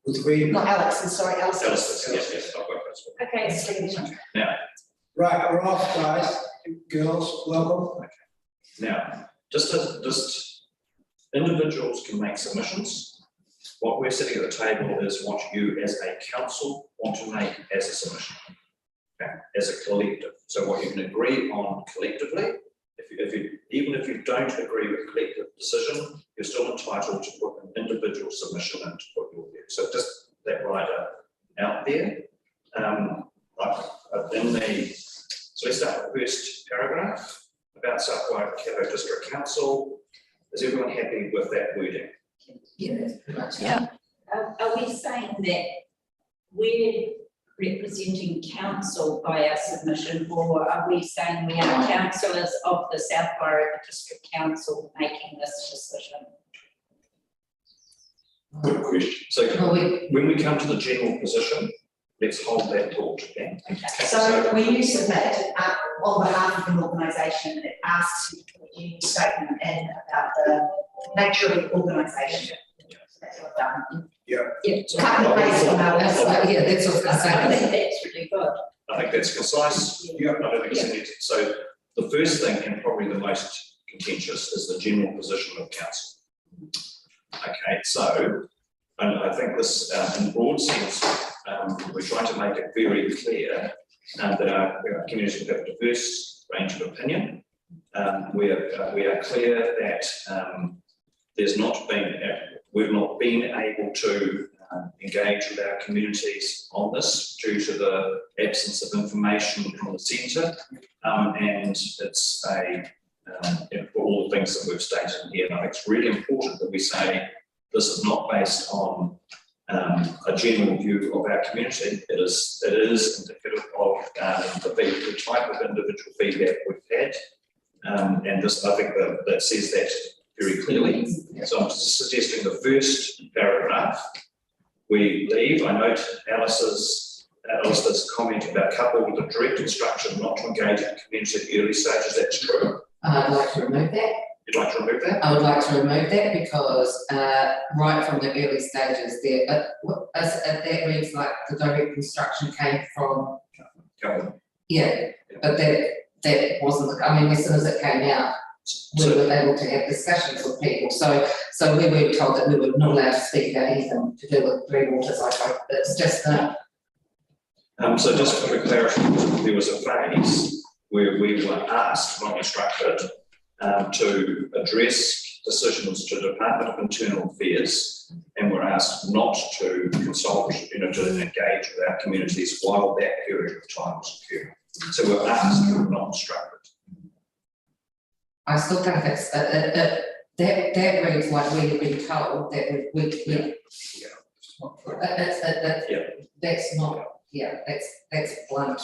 Would we? Not Alex's, sorry, Alison. Alice, yes, I've got that. Okay, it's really Now, Right, we're off, guys. Girls, welcome. Now, just individuals can make submissions. What we're sitting at the table is what you as a council want to make as a submission, okay, as a collective. So what you can agree on collectively, even if you don't agree with collective decision, you're still entitled to put an individual submission and to put your view. So just that rider out there. So let's start with the first paragraph about South Waikato District Council. Is everyone happy with that wording? Yeah. Are we saying that we're representing council by our submission, or are we saying we are councillors of the South Waikato District Council making this decision? Good question. So when we come to the general position, let's hold that thought again. So when you submit on behalf of an organisation, it asks you to put a union statement in about the nature of the organisation. That's what I've done. Yeah. Cut and paste on our website. Yeah, that's what I think that's really good. I think that's concise. Yeah. I don't think it's needed. So the first thing, and probably the most contentious, is the general position of council. Okay, so, and I think this, in broad sense, we're trying to make it very clear that our community have a diverse range of opinion. We are clear that we've not been able to engage with our communities on this due to the absence of information from the centre, and it's for all the things that we've stated here. And I think it's really important that we say this is not based on a general view of our community. It is indicative of the type of individual feedback we've had, and this, I think that says that very clearly. So I'm suggesting the first paragraph we leave. I note Alice's comment about coupled with the direct instruction not to engage the community at the early stages. That's true. I'd like to remove that. You'd like to remove that? I would like to remove that because right from the early stages there, that reads like the direct instruction came from, yeah, but that wasn't, I mean, as soon as it came out, we were able to have discussions with people. So we were told that we were not allowed to speak about anything to do with Three Waters. I hope it's just so just for clarity, there was a phase where we were asked, not instructed, to address decisions to the Department of Internal Affairs, and were asked not to consult, to engage with our communities while that period of time was occurring. So we were asked, we were not instructed. I still think it's that reads like we've been told that that's not, yeah, that's blunt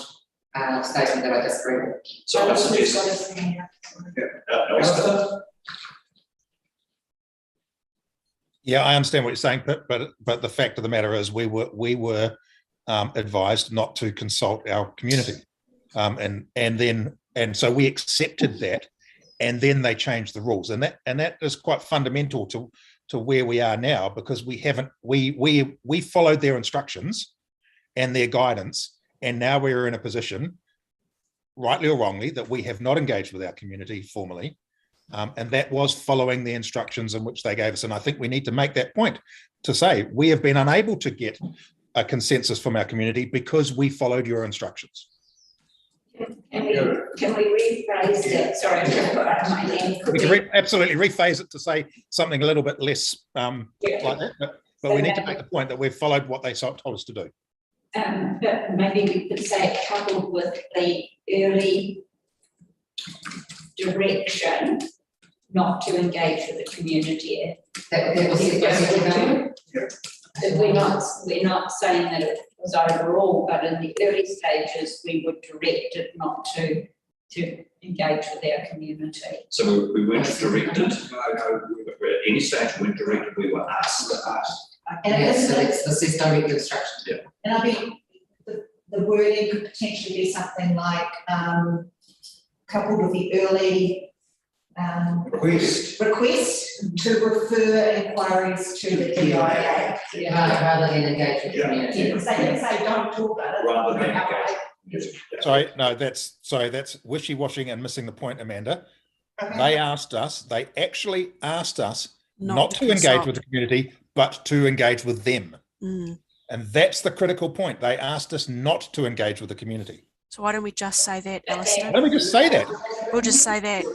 statement that I disagree with. So I suggest, yeah, I understand what you're saying, but the fact of the matter is we were advised not to consult our community, and so we accepted that. And then they changed the rules, and that is quite fundamental to where we are now, because we followed their instructions and their guidance, and now we're in a position, rightly or wrongly, that we have not engaged with our community formally, and that was following the instructions in which they gave us. And I think we need to make that point to say we have been unable to get a consensus from our community because we followed your instructions. Can we rephrase that? Sorry, I'm going to put up my hand. We can absolutely rephase it to say something a little bit less like that, but we need to make the point that we've followed what they told us to do. But maybe we could say it coupled with the early direction not to engage with the community. That was We're not saying that it was overall, but in the early stages we were directed not to engage with our community. So we weren't directed. At any stage we weren't directed. We were asked. And so this is direct instruction. Yeah. And I think the wording could potentially be something like coupled with the early Request. request to refer inquiries to the DIA. Rather than engage with the Yeah. community. You can say, don't talk about it. Rather than engage. Sorry, no, that's wishy-washing and missing the point, Amanda. They actually asked us not to engage consult. with the community, but to engage with them. Mm. And that's the critical point. They asked us not to engage with the community. So why don't we just say that, Alistair? Why don't we just say that? We'll just say that.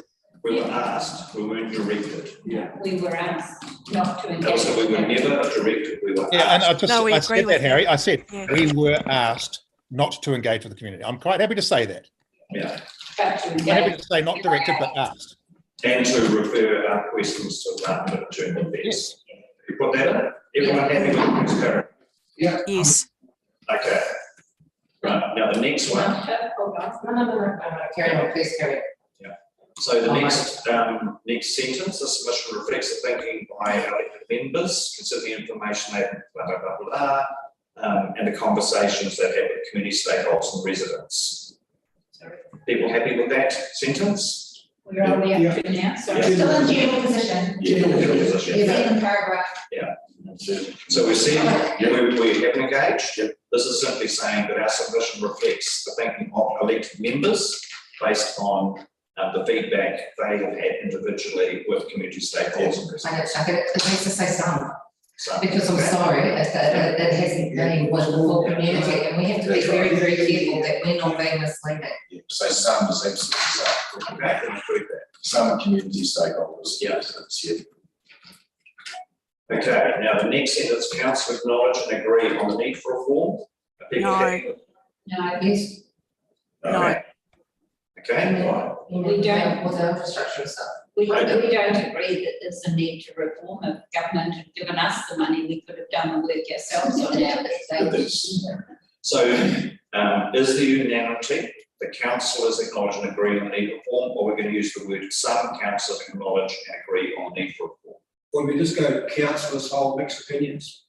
We were asked, we weren't directed. Yeah. We were asked not to No, engage. so we were never directed, we were Yeah, and asked. No, we I agree said with that, Harry. I said Yeah. we were asked not to engage with the community. I'm quite happy to say that. Yeah, But to I'm happy engage. to say not directed, but asked. and to refer our questions to the Department of Internal Affairs. Yes. You put that in, everyone happy with the next paragraph? Yes. Okay. Right, now the next one. Hold on. No, carry on, please carry on. So the next sentence, the submission reflects the thinking by elected members, consider the information they blah, blah, blah, blah, and the conversations they've had with community stakeholders and residents. People happy with that sentence? Where are we up to now? So Yeah. Still in general position, Yeah. second paragraph. So we see, we have engaged. This is simply saying that our submission reflects the thinking of elected members based on the feedback they have had individually with community stakeholders and residents. I think it needs to say some, So, because I'm sorry, it hasn't been with the full community, and we have to be very, very careful that we're not being misleading. Yeah, so some is absolutely okay, then include that. some community stakeholders. Yeah. Residents, yeah. Okay, now the next sentence, council acknowledge and agree on the need for reform. Are people No. happy with- no, Yes. No. Okay. Okay, right. We don't. With the infrastructure and stuff. we don't agree that there's a need to reform. If government had given us the money, we could have done the work ourselves on our But there's- So, is the unanimity, the councillors acknowledge and agree on the need for reform, or we're going to use the word some councillors acknowledge and agree on the need for reform? When we just go councillors hold mixed opinions.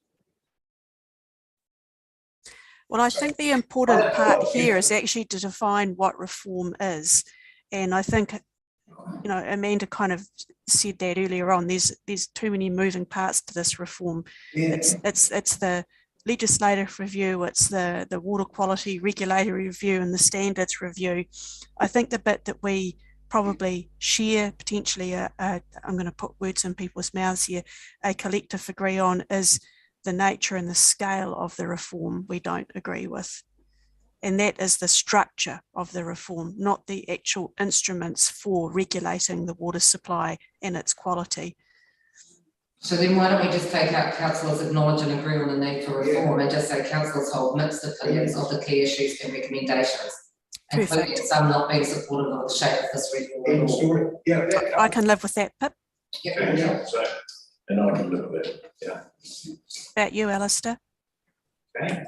Well, I think the important part here is actually to define what reform is. And I think, you know, Amanda kind of said that earlier on, there's too many moving parts to this reform. Yeah. It's the legislative review, it's the water quality regulatory review and the standards review. I think the bit that we probably share potentially, I'm going to put words in people's mouths here, a collective agree on is the nature and the scale of the reform we don't agree with. And that is the structure of the reform, not the actual instruments for regulating the water supply and its quality. So then why don't we just take out councillors acknowledge and agree on the need for reform and just say councillors hold mixed opinions of the key issues and recommendations, including Perfect. some not being supportive of the shape of this reform. End of story. Yeah. I can live with that, Pip. Okay, so, And I can live with that. About you, Alistair? okay,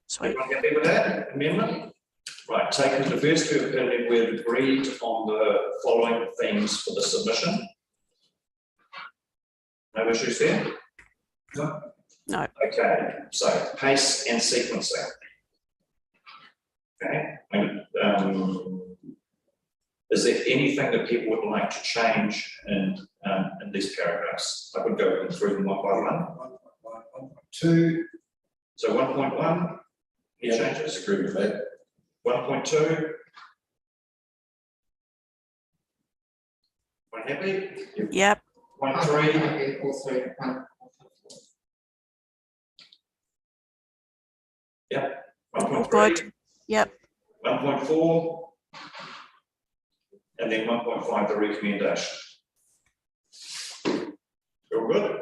Sweet. everyone happy with that amendment? Right, taken diversity of opinion, we've agreed on the following themes for the submission. No issues there? No. Okay, so pace and sequencing. Okay, and, is there anything that people would like to change in these paragraphs? I would go through them one by one. 1.2, So 1.1, any changes? Agree with that. 1.2. One happy? Yep. 1.3, All three. All 1.3, good. Yep. 1.4, and then 1.5, the recommendation. Feel good?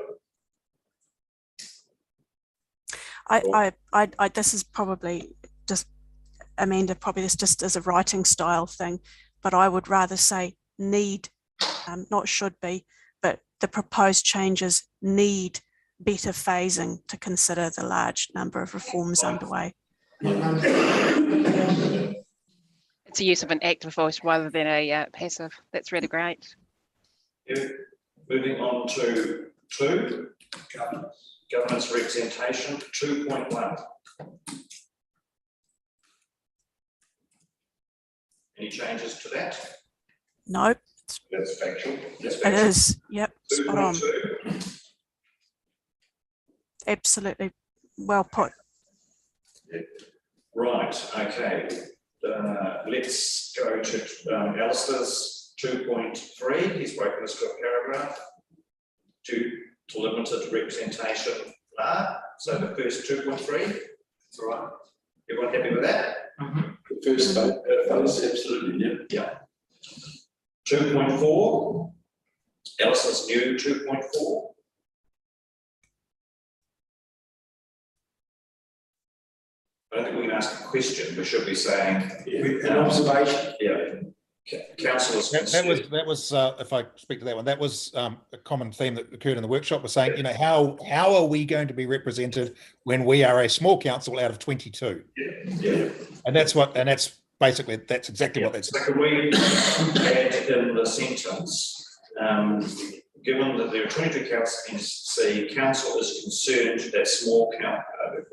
I this is probably just, Amanda, probably this just is a writing style thing, but I would rather say need, not should be, but the proposed changes need better phasing to consider the large number of reforms underway. It's a use of an active voice rather than a passive. That's really great. Yeah. Moving on to 2, governance. governance representation, 2.1. Any changes to that? No, That's factual. It is, yep, spot on. 2.2, Absolutely well put. right, okay. Let's go to Alistair's 2.3. He's broken this to a paragraph. To limited representation. So the first 2.3. That's all right. Everyone happy with that? The first phase, absolutely, yeah. 2.4. Alistair's new 2.4. I don't think we can ask a question. We should be saying, An observation. councillors. That was if I speak to that one, that was a common theme that occurred in the workshop, was saying, how are we going to be represented when we are a small council out of 22? And that's basically, that's exactly what that's. So can we add in the sentence, given that there are 22 councils in C, council is concerned that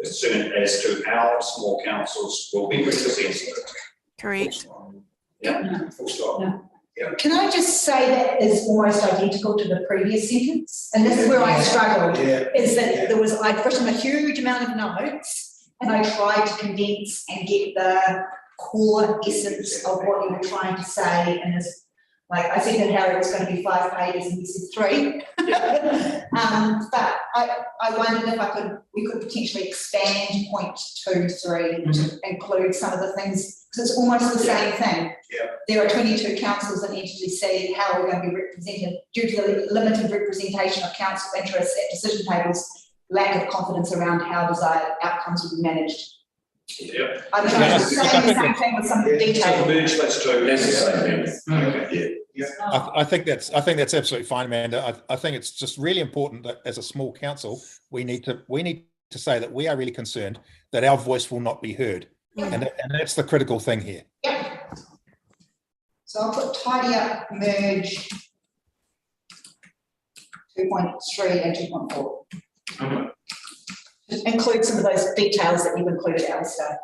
concerned as to how small councils will be represented. Correct. Yeah, full stop. Can I just say that is almost identical to the previous sentence? And this is where I struggled, is that I'd written a huge amount of notes and I tried to condense and get the core essence of what you were trying to say. And this, like I said to Harry, it was going to be 5 pages and he said 3. But I wondered if we could potentially expand point 2.3 to include some of the things, because it's almost the same thing. There are 22 councils in Entity C. How are we going to be represented? Due to the limited representation of council interests at decision tables, lack of confidence around how desired outcomes will be managed. I'm trying to say the same thing with some detail. Merge those two. That's the same thing. Okay. I think that's absolutely fine, Amanda. I think it's just really important that as a small council, we need to say that we are really concerned that our voice will not be heard, and that's the critical thing here. So I'll put tidy up, merge 2.3 and 2.4. Include some of those details that you included, Alistair.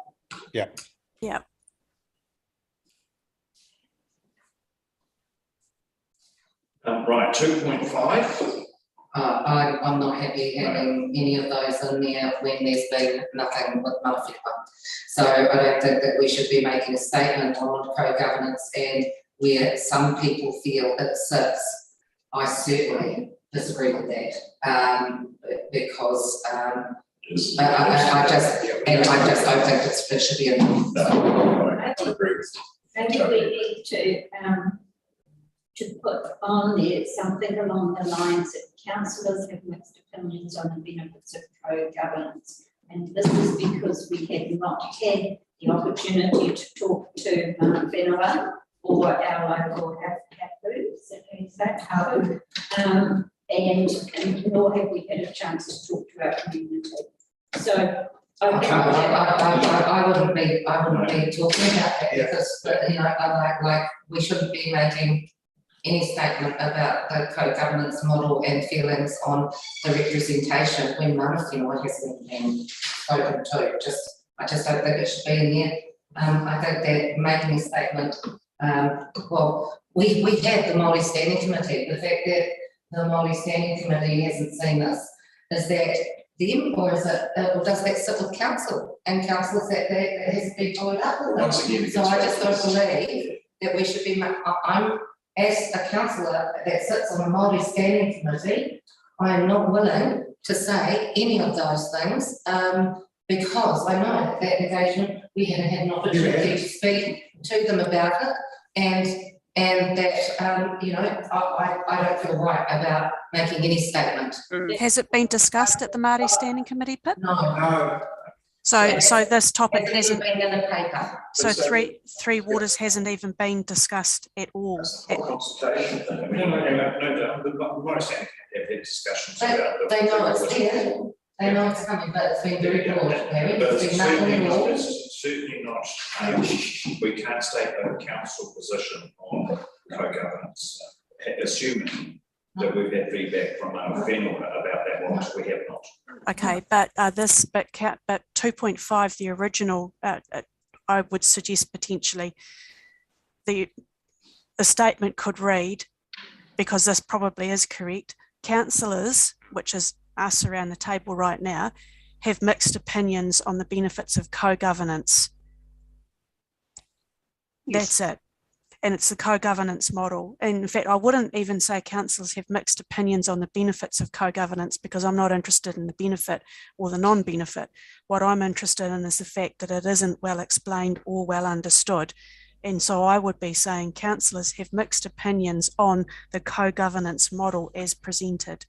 Yeah. Right, 2.5. I'm not happy having any of those in there when there's been nothing with Mawhine. So I don't think that we should be making a statement on co-governance and where some people feel it sits. I certainly disagree with that because I just don't think it should be in. I agree with you. Maybe we need to put on there something along the lines that councillors have mixed opinions on the benefits of co-governance. And this is because we have not had the opportunity to talk to Whenua or our local hapu, and nor have we had a chance to talk to our community. So I wouldn't be talking about that because like we shouldn't be making any statement about the co-governance model and feelings on the representation when none of them hasn't been spoken to. I just don't think it should be in there. I think that making a statement, we had the Māori Standing Committee. The fact that the Māori Standing Committee hasn't seen this is that them, or is it, or does that sit with council and councillors that has been followed up with them? Once again, So I just don't believe that we should be, I'm, as a councillor that sits on the Māori Standing Committee, I am not willing to say any of those things because I know at that occasion we haven't had an opportunity to speak to them about it, and that I don't feel right about making any statement. Has it been discussed at the Māori Standing Committee, Pip? No. So this topic It's hasn't, been in the paper. so Three Waters hasn't even been discussed at all. Consultation thing. I mean, no doubt, we might have had discussions about the. They know it's there. They know it's coming, but it's been very broad, Harry. But It's been nothing in law. it's certainly not, we can't state a council position on co-governance, assuming that we've had feedback from Whenua about that one, we have not. Okay, but 2.5, the original, I would suggest potentially the statement could read, because this probably is correct, councillors, which is us around the table right now, have mixed opinions on the benefits of co-governance. That's it. And it's the co-governance model. And in fact, I wouldn't even say councillors have mixed opinions on the benefits of co-governance, because I'm not interested in the benefit or the non-benefit. What I'm interested in is the fact that it isn't well explained or well understood. And so I would be saying councillors have mixed opinions on the co-governance model as presented.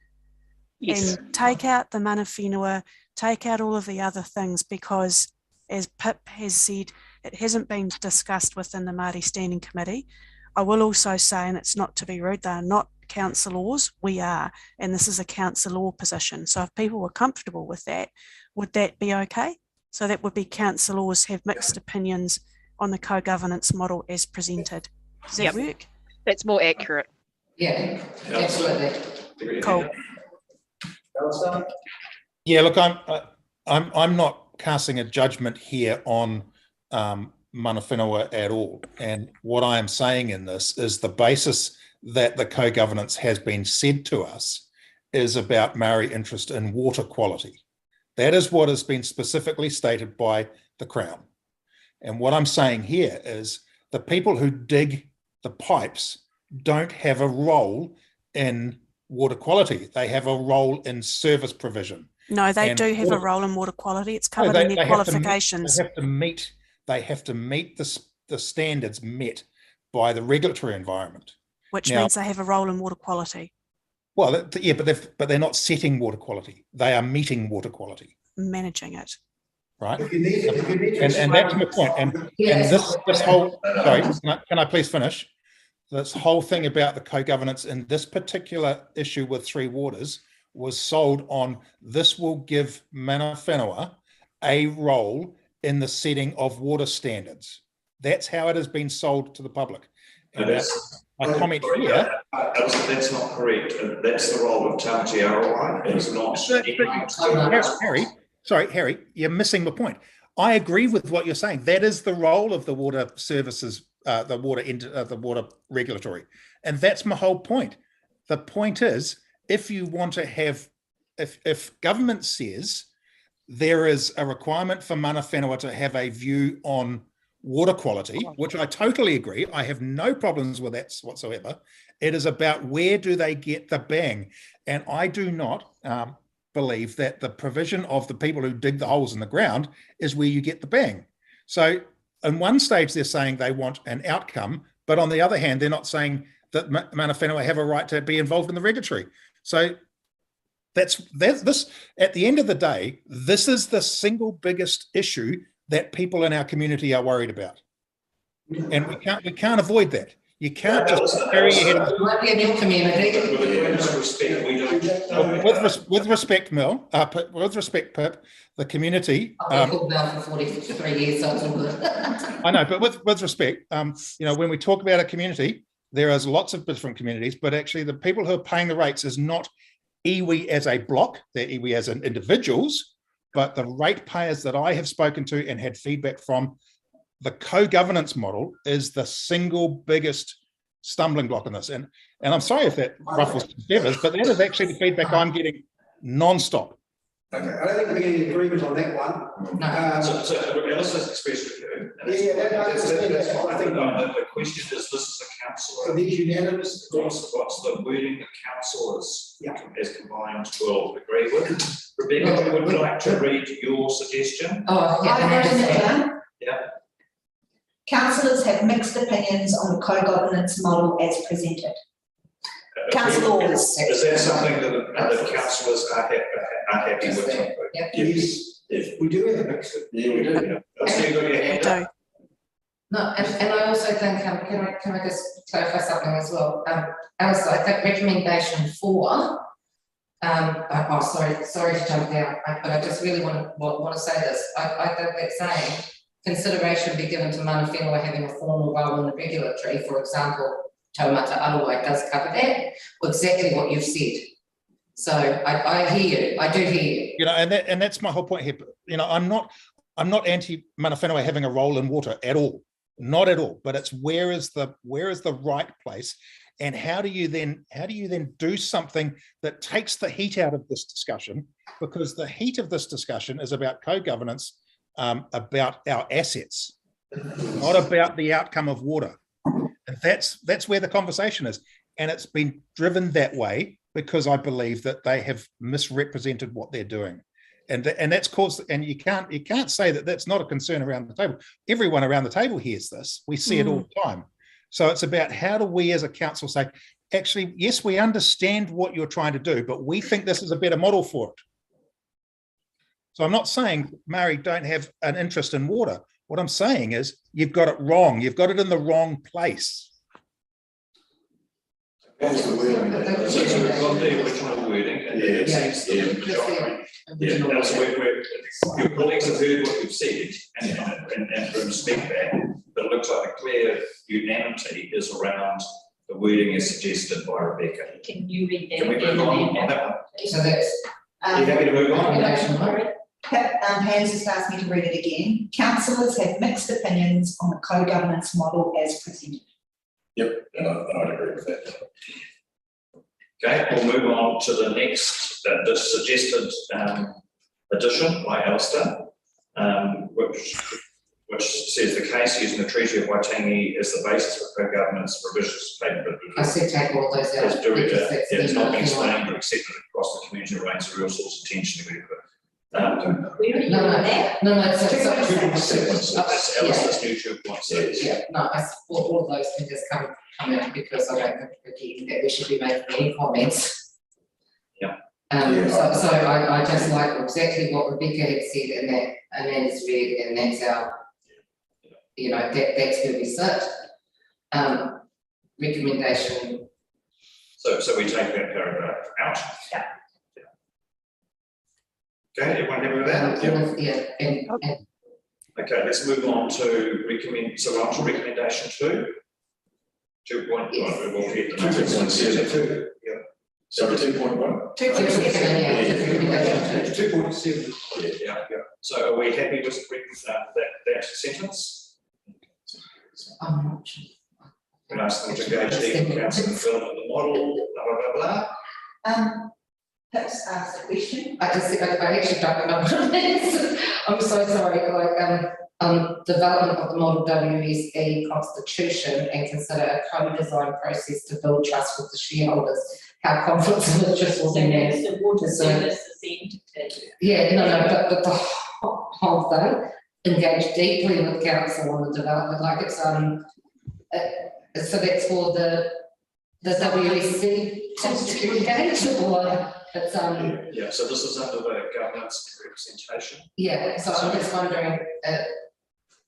Yes. And take out the mana whenua, take out all of the other things, because as Pip has said, it hasn't been discussed within the Māori Standing Committee. I will also say, and it's not to be rude, they're not councillors, we are, and this is a councillor position. So if people were comfortable with that, would that be okay? So that would be councillors have mixed opinions on the co-governance model as presented. Does that work? That's more accurate. Yeah, absolutely. Cool. Yeah, look, I'm not casting a judgment here on mana whenua at all. And what I am saying in this is the basis that the co-governance has been said to us is about Maori interest in water quality. That is what has been specifically stated by the Crown. And what I'm saying here is the people who dig the pipes don't have a role in water quality. They have a role in service provision. No, they And do have a water- role in water quality. It's covered in their qualifications. They have to meet the standards met by the regulatory environment. Which Now- means they have a role in water quality, Well, yeah, but they're not setting water quality. They are meeting water quality, managing it. right? If you need to And that's my point. And this whole, sorry, can I please finish? This whole thing about the co-governance in this particular issue with Three Waters was sold on this will give mana whenua a role in the setting of water standards. That's how it has been sold to the public. And my comment here. That's not correct. That's the role of Tamati Arawai. It's not. Harry, you're missing the point. I agree with what you're saying. That is the role of the water services, the water regulatory, and that's my whole point. The point is, if you want to have, if government says there is a requirement for mana whenua to have a view on water quality, which I totally agree. I have no problems with that whatsoever. It is about where do they get the bang, and I do not believe that the provision of the people who dig the holes in the ground is where you get the bang. So in one stage they're saying they want an outcome, but on the other hand they're not saying that mana whenua have a right to be involved in the regulatory. So that's this. At the end of the day, this is the single biggest issue that people in our community are worried about, and we can't avoid that. You can't just carry your head. Might be a new community. With respect, Mel. With respect, Pip, the community. I've been called Mel for 43 years, so it's all good. I know, but with respect, when we talk about a community, there is lots of different communities, but actually the people who are paying the rates is not iwi as a block, they're iwi as an individuals, but the rate payers that I have spoken to and had feedback from, the co-governance model is the single biggest stumbling block in this. And I'm sorry if that ruffles feathers, but that is actually the feedback I'm getting non-stop. Okay, I don't think we're getting agreement on that one. So Alice's expressed a view. I think the question is, this is a councillor. for these unanimous. What's the wording that councillors Yeah. as combined will agree with? Rebecca, would you like to read your suggestion? Oh, yeah. I've written it down. Yeah. Councillors have mixed opinions on the co-governance model as presented. Councillors. Is that something that the councillors are happy with? Yes, we do have a mix. Yeah, we do. I see you got your hand up. No, and I also think, can I just clarify something as well? Alice, I think recommendation 4, sorry to jump down, but I just really want to say this. I think that's saying consideration be given to mana whenua having a formal role in the regulatory, for example, Taumata Arawai does cover that, or exactly what you've said. So I hear you, I do hear you. And that's my whole point here. I'm not anti mana whenua having a role in water at all. not at all, but it's where is the right place, and how do you then do something that takes the heat out of this discussion, because the heat of this discussion is about co-governance, about our assets, not about the outcome of water. And that's where the conversation is, and it's been driven that way because I believe that they have misrepresented what they're doing. And that's caused, and you can't say that that's not a concern around the table. Everyone around the table hears this. We see it all the time. So it's about how do we as a council say, actually, yes, we understand what you're trying to do, but we think this is a better model for it. So I'm not saying Maori don't have an interest in water. What I'm saying is you've got it wrong. You've got it in the wrong place. That's the wording. So we've got the original wording, and then it seems the majority. Yeah, so your colleagues have heard what you've said, and respect that, but it looks like a clear unanimity is around the wording as suggested by Rebecca. Can you read that? Can we move on that one? So that's. Are you happy to move on? Hans just asked me to read it again. Councillors have mixed opinions on the co-governance model as presented. Yep, and I'd agree with that. Okay, we'll move on to the next, the suggested addition by Alistair, which says the case using the Treaty of Waitangi is the basis for co-governance provisions capability. I said take all those out. As director, because that's it has not been nothing explained or accepted across the community, remains a real source of tension. Where are you No, on that? No, it's That's Alistair's new 2.6. yeah, no, all of those things just come out because I don't think again that we should be making any comments. Yeah. So I just like exactly what Rebecca had said, and that is read, and that's our, you know, that's where we sit. Recommendation. So we take that paragraph out. Yeah. Okay, everyone happy with that? Yeah, and Okay, let's move on to recommendation 2. 2.1, Yes. we'll hit the numbers. 2.7. Yeah. Sorry, 2.1? 2.7. Yeah. So are we happy with that sentence? I'm not sure. We ask them to engage the council in development of the model, blah, blah, blah. Perhaps ask a question. I actually don't know what it is. I'm so sorry, development of the model WSE constitution and consider a co-design process to build trust with the shareholders. How conflicts of interest will be managed. The water services entity. Yeah, no, but the whole thing, engage deeply with council on the development, like it's, so that's for the WSC constitution, or it's, Yeah, so this is under the governance and representation. yeah, so I'm just wondering,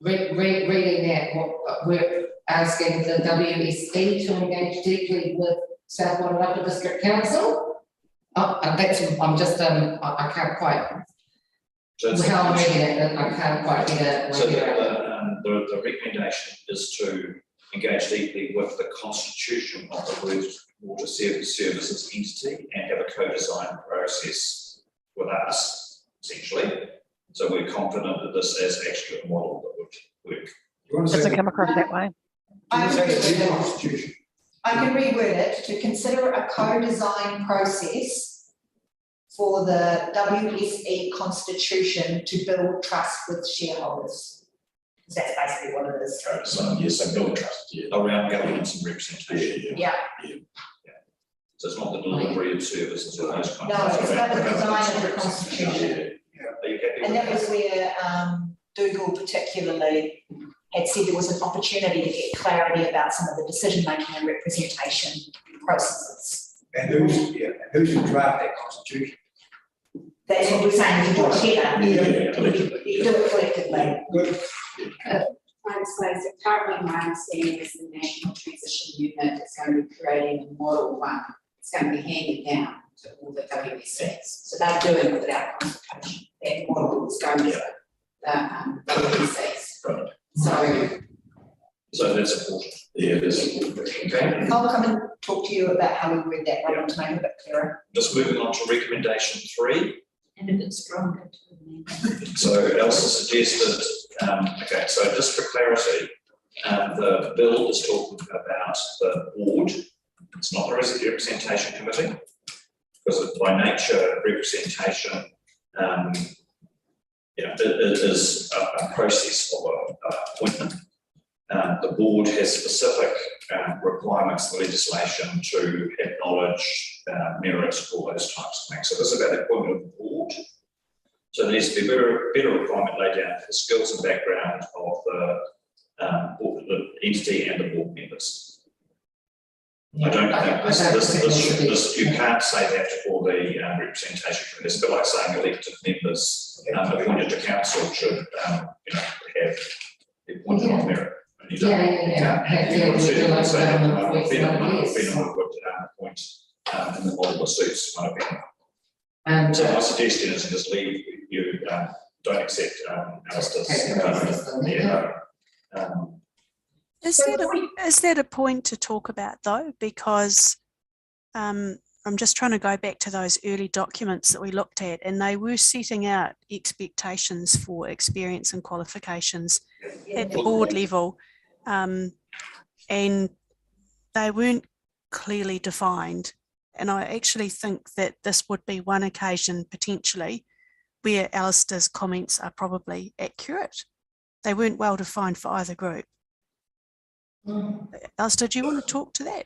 reading that, what we're asking the WSC to engage deeply with South Wairarapa District Council. I'm just, I can't quite, So it's- how I'm reading it, I can't quite get it. So the recommendation is to engage deeply with the constitution of the water services entity and have a co-design process with us, essentially. So we're confident that this is actually a model that would work. You want to say Doesn't come across that way. you say the constitution? I can reword it to consider a co-design process for the WSE constitution to build trust with shareholders. That's basically what it is. So yes, I build trust, yeah. Around governance and representation. Yeah, So it's not the delivery of services or those kinds of no, things. it's about the design of the Yeah. constitution. Are you happy with And that was where Dougal particularly had said there was an opportunity to get clarity about some of the decision-making and representation processes. And who's to draft that constitution? That's what we're saying, to do it together. Yeah, collectively. You do it collectively. Good. I suppose that currently my understanding is the National Transition Unit is going to be creating a model one. It's going to be handed down to all the WSCs. So they're doing it without consultation. That model is going to the WSCs. Right. So that's important. Yeah, this. Okay, I'll come and talk to you about how we read that, Robin, to make it a bit clearer. just moving on to recommendation 3. And a bit stronger too. So Elsa suggested, okay, so just for clarity, The bill is talking about the board. It's not the representation committee, because by nature, representation, it is a process of appointment. The board has specific requirements in the legislation to acknowledge merit, all those types of things. So this is about the appointment of the board. So there needs to be a better requirement laid down for the skills and background of the entity and the board members. I don't think this you can't say that for the representation committee. It's a bit like saying elected members appointed to council should have the appointed on merit. You don't, appoint in the multiple suits one opinion. So my suggestion is to just leave you don't accept Alistair's. Is that a point to talk about though? Because I'm just trying to go back to those early documents that we looked at, and they were setting out expectations for experience and qualifications at the board level, and they weren't clearly defined. And I actually think that this would be one occasion potentially where Alistair's comments are probably accurate. They weren't well defined for either group. Alistair, do you want to talk to that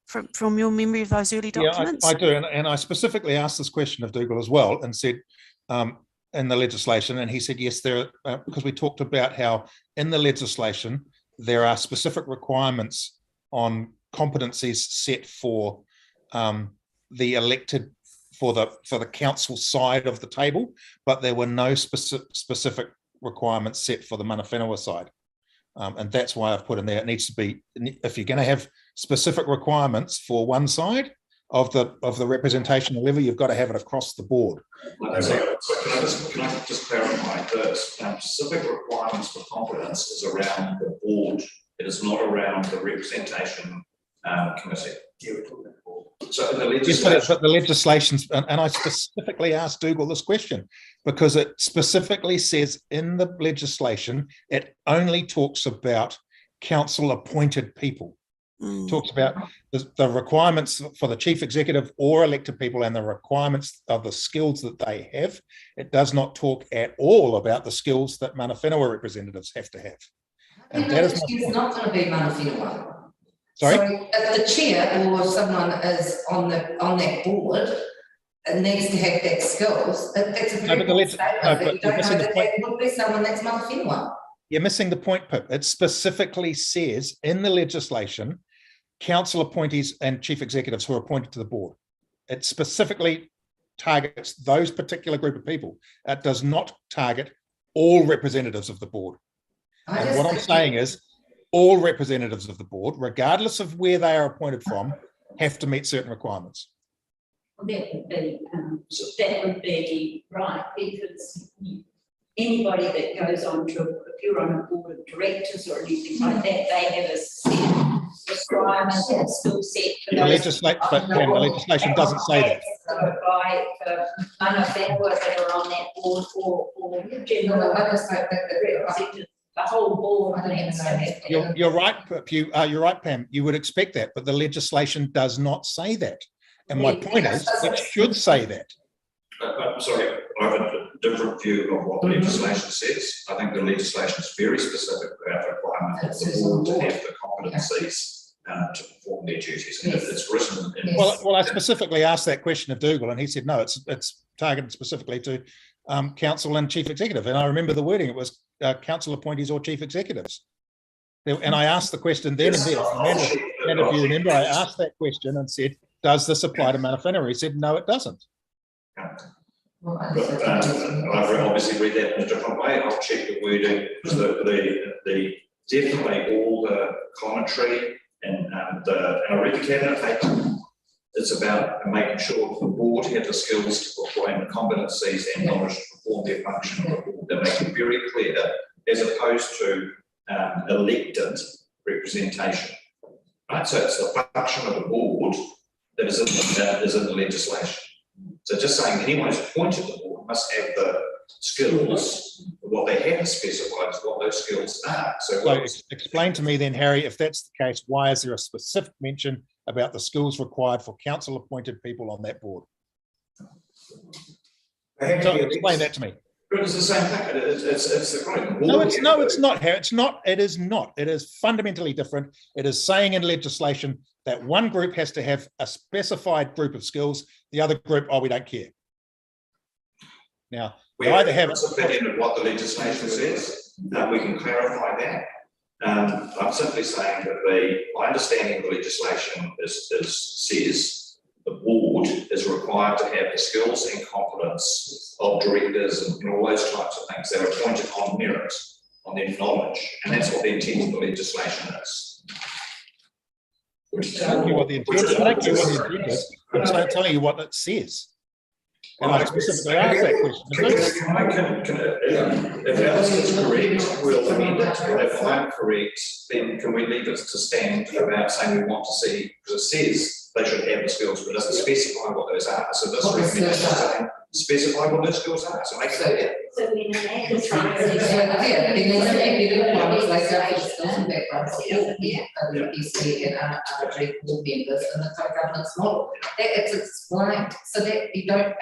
from your memory of those early documents? Yeah, I do, and I specifically asked this question of Dougal as well, and said in the legislation, and he said yes, there are, because we talked about how in the legislation there are specific requirements on competencies set for the elected for the council side of the table, but there were no specific requirements set for the mana whenua side. And that's why I've put in there, it needs to be, if you're going to have specific requirements for one side of the representational level, you've got to have it across the board. So can I just clarify that specific requirements for competence is around the board. It is not around the representation committee. So in the legislation, yes, but the legislations, and I specifically asked Dougal this question because it specifically says in the legislation, it only talks about council appointed people. Talks about the requirements for the chief executive or elected people and the requirements of the skills that they have. It does not talk at all about the skills that mana whenua representatives have to have. And that is not going to be mana whenua. Sorry? So if the chair or someone is on that board, it needs to have that skills. That's a very good statement. You don't know that would be someone that's mana whenua. You're missing the point, Pip. It specifically says in the legislation, council appointees and chief executives who are appointed to the board. It specifically targets those particular group of people. It does not target all representatives of the board. And what I'm saying is, all representatives of the board, regardless of where they are appointed from, have to meet certain requirements. Well, that would be right, because anybody that goes on to, if you're on a board of directors or anything like that, they have a set requirement and skill set. The legislation doesn't say that. By mana whenua that are on that board or general representatives. The whole board. You're right, Pip. You're right, Pam. You would expect that, but the legislation does not say that. And my point is, it should say that. I'm sorry, I have a different view of what the legislation says. I think the legislation is very specific about the requirement of the board to have the competencies to perform their duties. And it's written in. Well, I specifically asked that question of Dougal, and he said no, it's targeted specifically to council and chief executive. And I remember the wording; it was council appointees or chief executives. And I asked the question then and there. And if you remember, I asked that question and said, "Does this apply to mana whenua?" He said, "No, it doesn't." But I've obviously read that in a different way. I'll check the wording. The definitely all the commentary and I read the cabinet paper. It's about making sure the board have the skills to perform the competencies and knowledge to perform their function. They make it very clear, as opposed to elected representation. Right, so it's the function of the board that is in the legislation. So just saying anyone who's appointed to the board must have the skills for what they haven't specified is what those skills are. So explain to me then, Harry, if that's the case, why is there a specific mention about the skills required for council appointed people on that board? So explain that to me. But it's the same thing. It's the right. No, it's not, Harry. It's not. It is not. It is fundamentally different. It is saying in legislation that one group has to have a specified group of skills. The other group, oh, we don't care. Now, we either have a opinion of what the legislation says. We can clarify that. I'm simply saying that my understanding of the legislation says the board is required to have the skills and competence of directors and all those types of things. They're appointed on merit, on their knowledge, and that's what the intent of the legislation is. I don't care what the intent is. I don't care what the intent is. I'm telling you what it says. And I specifically asked that question. If Alice is correct, we'll amend it. If I'm correct, then can we leave it to stand about saying we want to see, because it says they should have the skills, but it doesn't specify what those are. So this recommendation is saying specify what those skills are. So make it clear. So when an act is trying Yeah, and then maybe the ones like that, skills and backgrounds, WPC and RRG board members and the co-governance model. It's explained, so that you don't,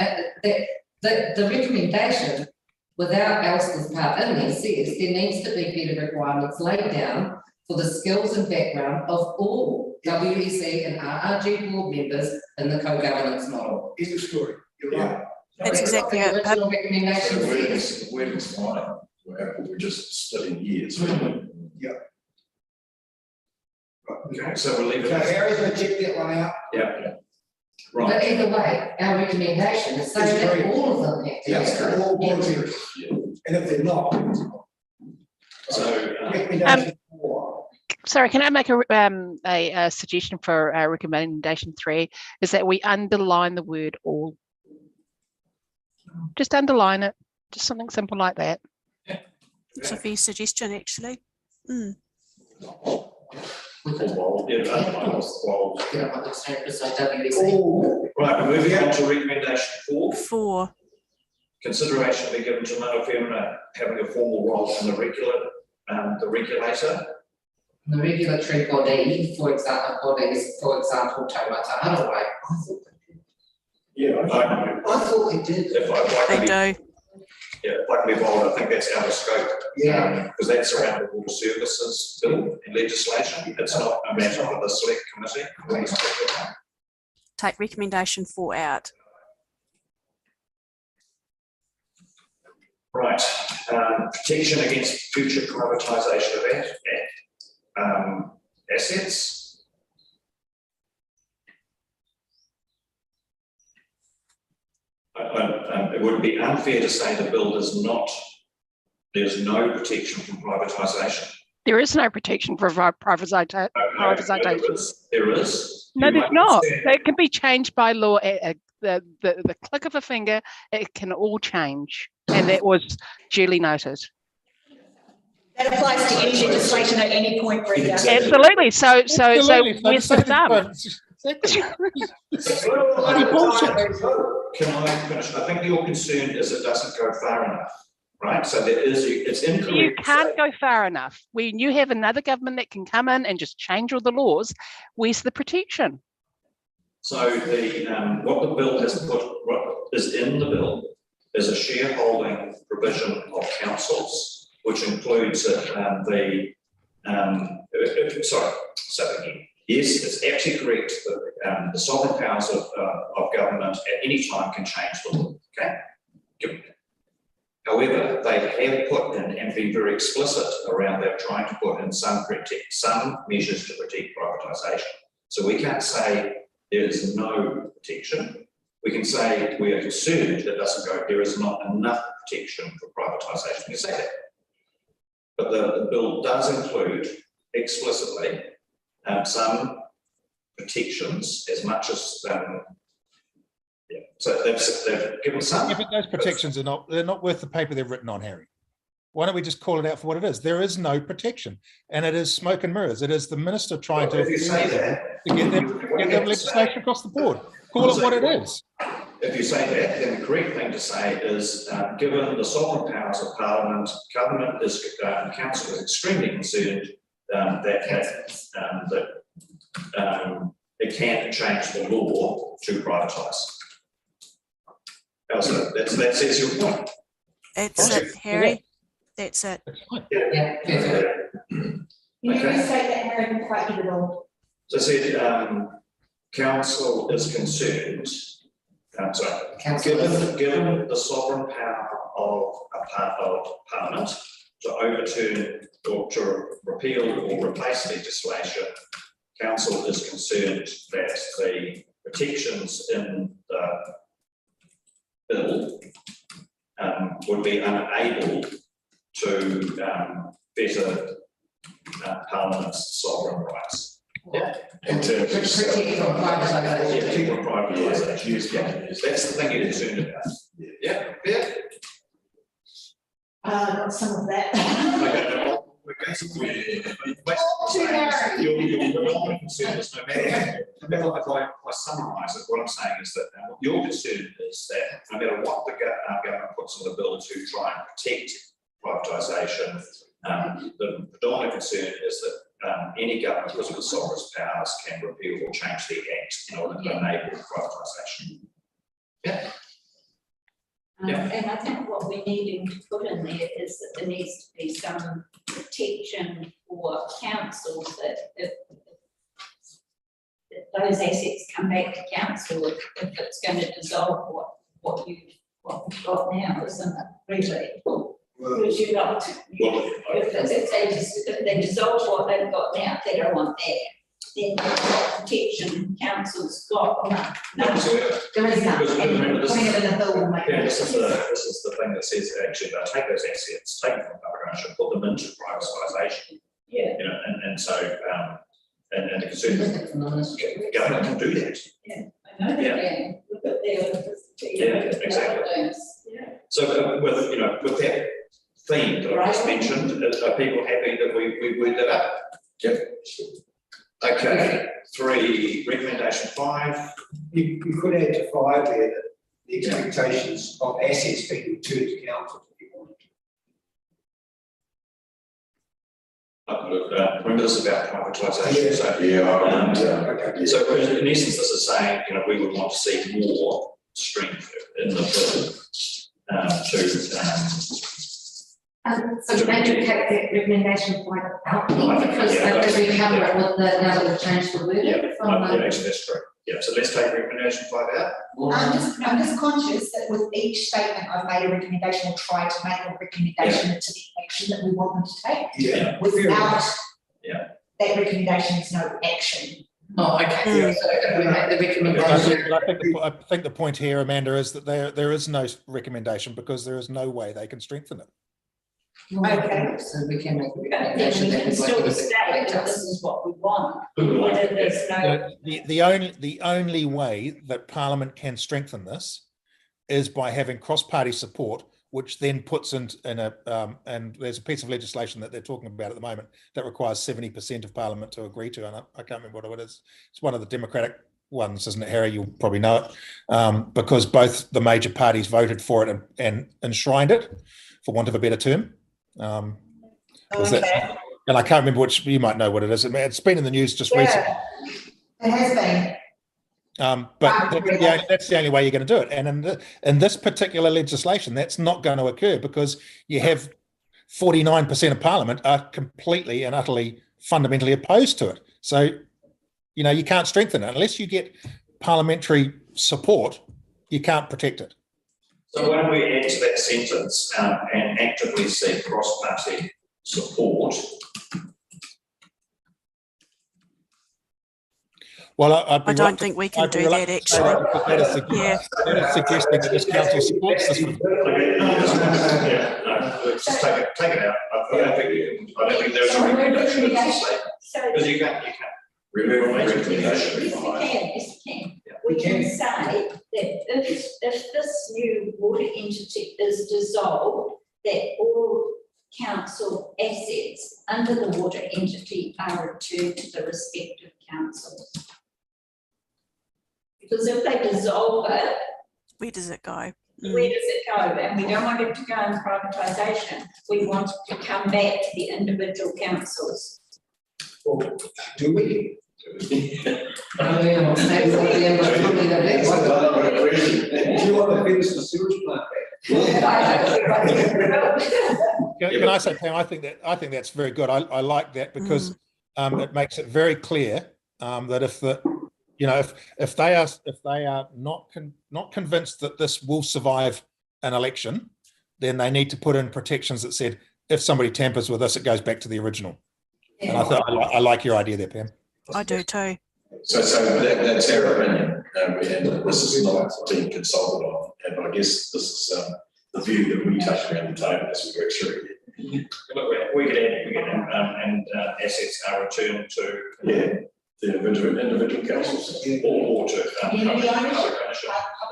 the recommendation without Alistair's part in there says there needs to be better requirements laid down for the skills and background of all WEC and RRG board members in the co-governance model. End of story. You're right. That's exactly it. Original recommendation The wording's fine, we're just studying years. Okay, so we'll leave it. So Harry's gonna check that one out. Yeah. But Right. either way, our recommendation is saying that all of them have to. Yes, have all board it. members. And if they're not. So, Recommendation 4. Sorry, can I make a suggestion for recommendation 3? Is that we underline the word all. Just underline it. Just something simple like that. It's a fair suggestion, actually. We Or could- bold, yeah, bold. you know, what the state is like WEC. Oh, Right, we're moving on to recommendation 4. 4. Consideration be given to Mana Whenua having a formal role in the regulator. The regulatory body, for example, Taumata Harawai. Yeah, I thought it did. If I'd like to They be, do. yeah, if I can be bold, I think that's out of scope. Yeah. Because that's around the water services bill and legislation. It's not a matter of the select committee. Take recommendation 4 out. Right, protection against future privatisation of assets. It would be unfair to say the bill does not, there's no protection from privatisation. There is no protection for privatisation. There is. No, You there's might not. understand. It can be changed by law at the click of a finger. It can all change, and that was duly noted. That applies to any legislation at any point, Brenda. Exactly. Absolutely. So Absolutely. where's the thumb? Exactly. Can I finish? I think your concern is it doesn't go far enough, right? So there is, it's incorrect. You to can't say- go far enough. When you have another government that can come in and just change all the laws, where's the protection? So what the bill has put, what is in the bill is a shareholding provision of councils, which includes yes, it's absolutely correct that the sovereign powers of government at any time can change the law, okay? However, they have put in and been very explicit around they're trying to put in some measures to protect privatisation. So we can't say there is no protection. We can say we are concerned that doesn't go, there is not enough protection for privatisation. We can say that. But the bill does include explicitly some protections as much as, so they've given some. Yeah, but those protections they're not worth the paper they're written on, Harry. Why don't we just call it out for what it is? There is no protection, and it is smoke and mirrors. It is the minister trying If you say that, to get that legislation across the board. Call it what it is. if you say that, then the correct thing to say is, given the sovereign powers of Parliament, council is extremely concerned that it can change the law to privatise. So that's your point. That's it, Harry. That's it. Yeah, perfect. You need to Okay. say that, Harry, didn't quite get it all. So I said, council is concerned, Council. given the sovereign power of a part of Parliament to overturn or to repeal or replace legislation, council is concerned that the protections in the bill would be unable to better Parliament's sovereign rights. Yeah. In terms of Protect from privatisation. from privatisation. Yeah, that's the thing you're concerned about. Yeah, yeah. Got some of that. Okay, no, we're going to. Your predominant concern is no matter, if I summarise it, what I'm saying is that your concern is that no matter what the government puts in the bill to try and protect privatisation, the predominant concern is that any government, because of the sovereign powers, can repeal or change the act in order to enable privatisation. Yeah. And I think what we need to put in there is that there needs to be some protection for councils that if those assets come back to council, if it's going to dissolve what we've got now, isn't it, really? Because you not, if they dissolve what they've got now, they don't want that, then what protection council's got, no. There is none, Because and remember, this putting is- it in the bill will make. Yeah, this is the thing that says actually they'll take those assets, take them from public ownership, put them into privatisation. Yeah. You know, and so and the concern is the government can do that. I know they can, look at their. Yeah, exactly. Yeah. So with that theme that I just mentioned, are people happy that we worked that up? Yep. Okay, 3, recommendation 5. You could add to 5 there that the expectations of assets being returned to council if you wanted to. Remember this is about privatisation, so. Okay. So in essence, this is saying, we would want to see more strength in the bill So maybe take that recommendation point out, because as we cover it with the, now that we've changed the wording from yeah, actually, that's true. Yeah, so let's take recommendation 5 out. I'm just conscious that with each statement I've made a recommendation or tried to make a recommendation to the action that we want them to take. Yeah. Without Yeah. that recommendation is no action. Oh, okay, so if we make the recommendation. I think the point here, Amanda, is that there is no recommendation because there is no way they can strengthen it. Okay. So we can make the But then recommendation we that can we still want to state that this is what we want, whether there's no. The only way that Parliament can strengthen this is by having cross-party support, which then puts in a and there's a piece of legislation that they're talking about at the moment that requires 70% of Parliament to agree to, and I can't remember what it is. It's one of the Democratic ones, isn't it, Harry? You'll probably know it, because both the major parties voted for it and enshrined it, for want of a better term. Was that, and I can't remember which. You might know what it is. It's been in the news just recently. It has been. But that's the only way you're going to do it. And in this particular legislation, that's not going to occur because you have 49% of Parliament are completely and utterly fundamentally opposed to it. So, you can't strengthen it unless you get parliamentary support. You can't protect it. So why don't we add to that sentence and actively seek cross-party support? Well, I don't think we can do that actually. That is suggesting that this council supports this. Just take it out. I don't think there's a recommendation. Because you can't. Remove recommendation. Yes, we can. We can say that if this new water entity is dissolved, that all council assets under the water entity are returned to the respective councils. Because if they dissolve it, Where does it go? Where does it go? And we don't want it to go in privatisation. We want it to come back to the individual councils. Well, do we? Oh, yeah, well, maybe at the end of probably the next one. Do you want to finish the sewage plant Can I say, Pam, I think that's very good. I like that because it makes it very clear that if they are not convinced that this will survive an election, then they need to put in protections that said if somebody tampers with this, it goes back to the original. And I like your idea there, Pam. I do too. So that's our opinion, and this is not being consulted on, and I guess this is the view that we take around the table as we work through it. Look, we could add, and assets are returned to. Yeah, the individual councils. Or to. Community ownership.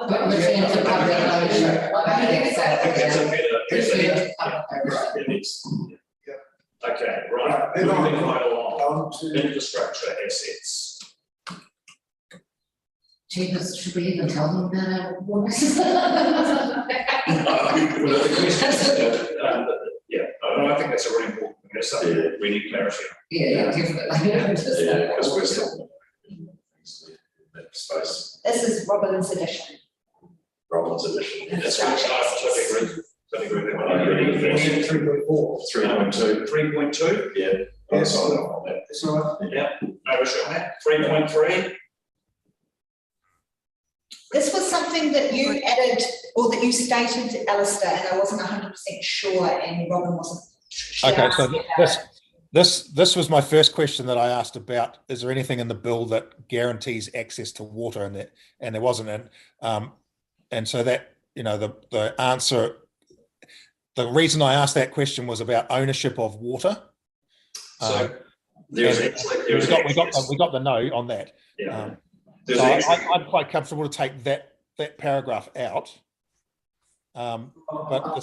But return to public ownership. I think I think that's a better. return to public ownership. It is. Okay, right, Then on- moving right along, On to, infrastructure assets. Jesus, should we even tell them about our waters? Well, the question, yeah, I think that's a really important, that's something that we need clarity on. Yeah, definitely. Yeah, because we're still in that space, This is Robin's edition. Robin's edition. That's I totally agree with that. 3.4. 3.2. 3.2, Yeah, I'll sign off on that. That's all right. yeah, no issue on that. 3.3, This was something that you added, or that you stated, Alistair, and I wasn't 100% sure, and Robin wasn't. she Okay, asked so me about it. this was my first question that I asked about. Is there anything in the bill that guarantees access to water? And there wasn't. And so that, the answer, the reason I asked that question was about ownership of water. so there's and actually, we got the no on that. yeah. So There's actually, I'm quite comfortable to take that paragraph out. But No,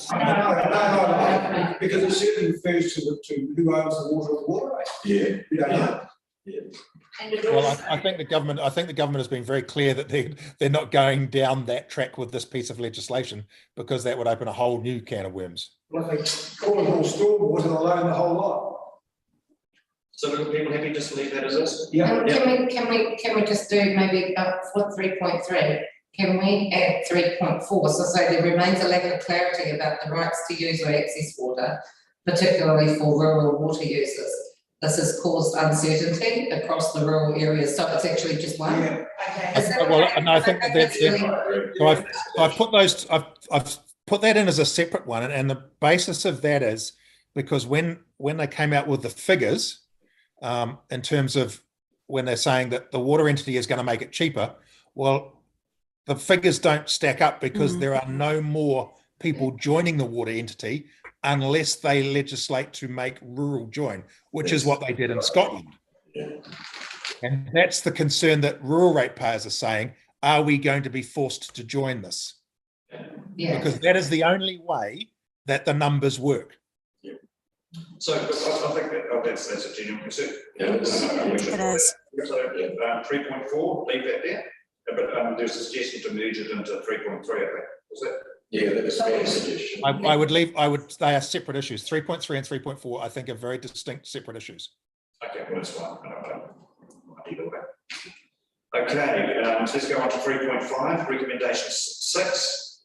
because it certainly refers to who owns the waterway. Yeah. We don't know. And it well, also, I think the government has been very clear that they're not going down that track with this piece of legislation, because that would open a whole new can of worms. Well, they call it all stormwater, they'll own the whole lot. so are people happy just to leave that as is? Yeah. Can we just do maybe for 3.3? Can we add 3.4? So there remains a lack of clarity about the rights to use or access water, particularly for rural water users. This has caused uncertainty across the rural areas, so it's actually just one. Yeah. Okay. Is that Well, okay? and I think Because that's really- So I've put those. I've put that in as a separate one, and the basis of that is because when they came out with the figures, in terms of when they're saying that the water entity is going to make it cheaper, well, the figures don't stack up because there are no more people joining the water entity unless they legislate to make rural join, which is what they did in Scotland. Yeah. And that's the concern that rural ratepayers are saying, are we going to be forced to join this? Yeah. Because that is the only way that the numbers work. So I think that's a genuine concern. Yeah, We should- It is. So 3.4, leave that there, but there's a suggestion to merge it into 3.3, I think, was that? Yeah, that's a fair suggestion. They are separate issues. 3.3 and 3.4, I think, are very distinct separate issues. Okay, well, that's fine. Either way. Okay, so let's go on to 3.5, recommendation 6.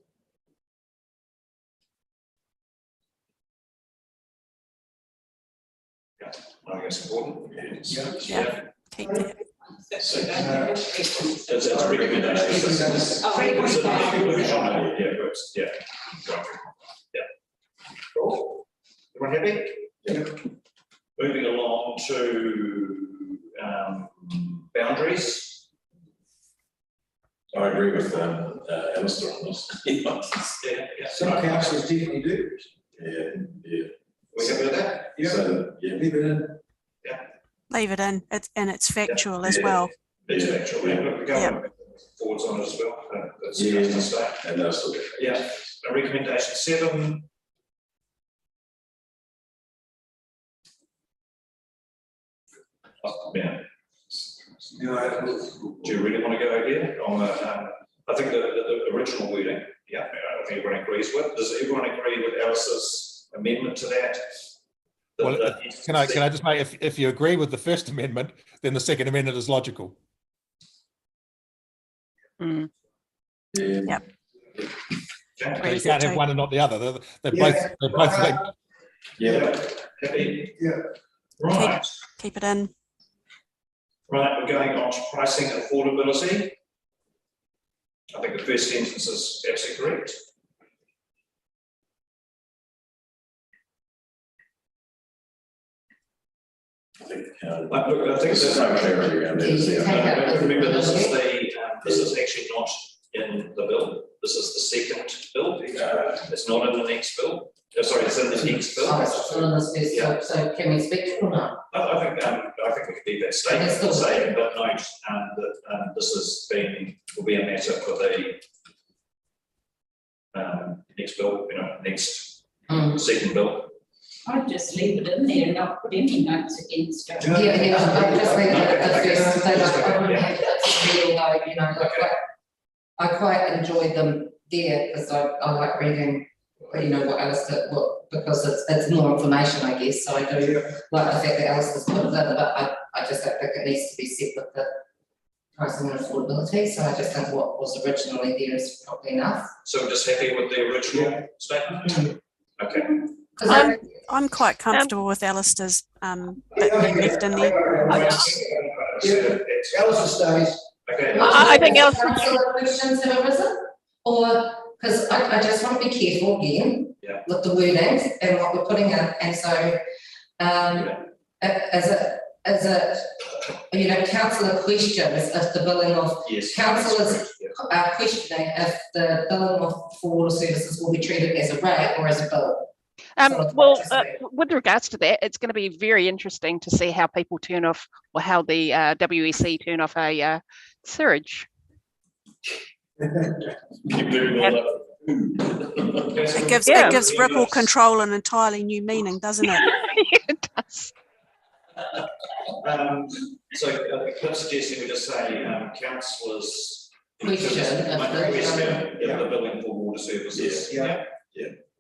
Yeah, I think it's important. Yeah. Keep that. It's a recommendation. Oh, Yeah, good, yeah. Yeah. Cool. Everyone happy? Yeah. Moving along to boundaries. I agree with Alistair on this. Yeah. Some councils definitely do. Yeah. We happy with that? Yeah. So, yeah. Leave it in. Leave it in. It's factual as Yeah. well. It's actually, the government forwards on it as well. That's Yeah. just a start. And that's the. Yeah. Recommendation 7. Yeah. You know, Do you really want to go here on the, I think the original wording, yeah, I think everyone agrees with. Does everyone agree with Alice's amendment to that? Well, can I just make, if you agree with the first amendment, then the second amendment is logical. Mm. Yeah. Yep. Okay. You can't have one and not the other. They're both linked. Yeah. Happy? Yeah. Right. Keep it in. Right, we're going on to pricing and affordability. I think the first sentence is absolutely correct. I think, Look, I think there's no clarity around that. is there? remember, this is this is actually not in the bill. This is the second bill. It's not in the next bill. Oh, sorry, it's in the next bill. Oh, it's not on this first, so can we speak to it or not? I think we could leave that statement to say, but note that this will be a matter for the next bill, next second bill. I'd just leave it in there and not put any notes against it. Yeah, I'll just leave it at the first, so I wouldn't have to read all though, I quite enjoyed them there, because I like reading, what Alistair, because it's more information, I guess, so I do like the fact that Alistair's put it in, but I just don't think it needs to be set with the pricing and affordability, so I just think what was originally there is probably enough. So we're just happy with the original statement? Okay. I'm quite comfortable with Alistair's bit being left in there. Alice stays. Okay. I think Councillor questions have arisen, or, because I just want to be careful again with the wordings and what we're putting in, and so, as a councillor questions if the billing of, councillors are questioning if the billing of for water services will be treated as a rate or as a bill. With regards to that, it's going to be very interesting to see how people turn off, or how the WEC turn off a surge. It gives Ripple control an entirely new meaning, doesn't it? It does. So I'm suggesting we just say councillors Question the billing for water services. Yeah.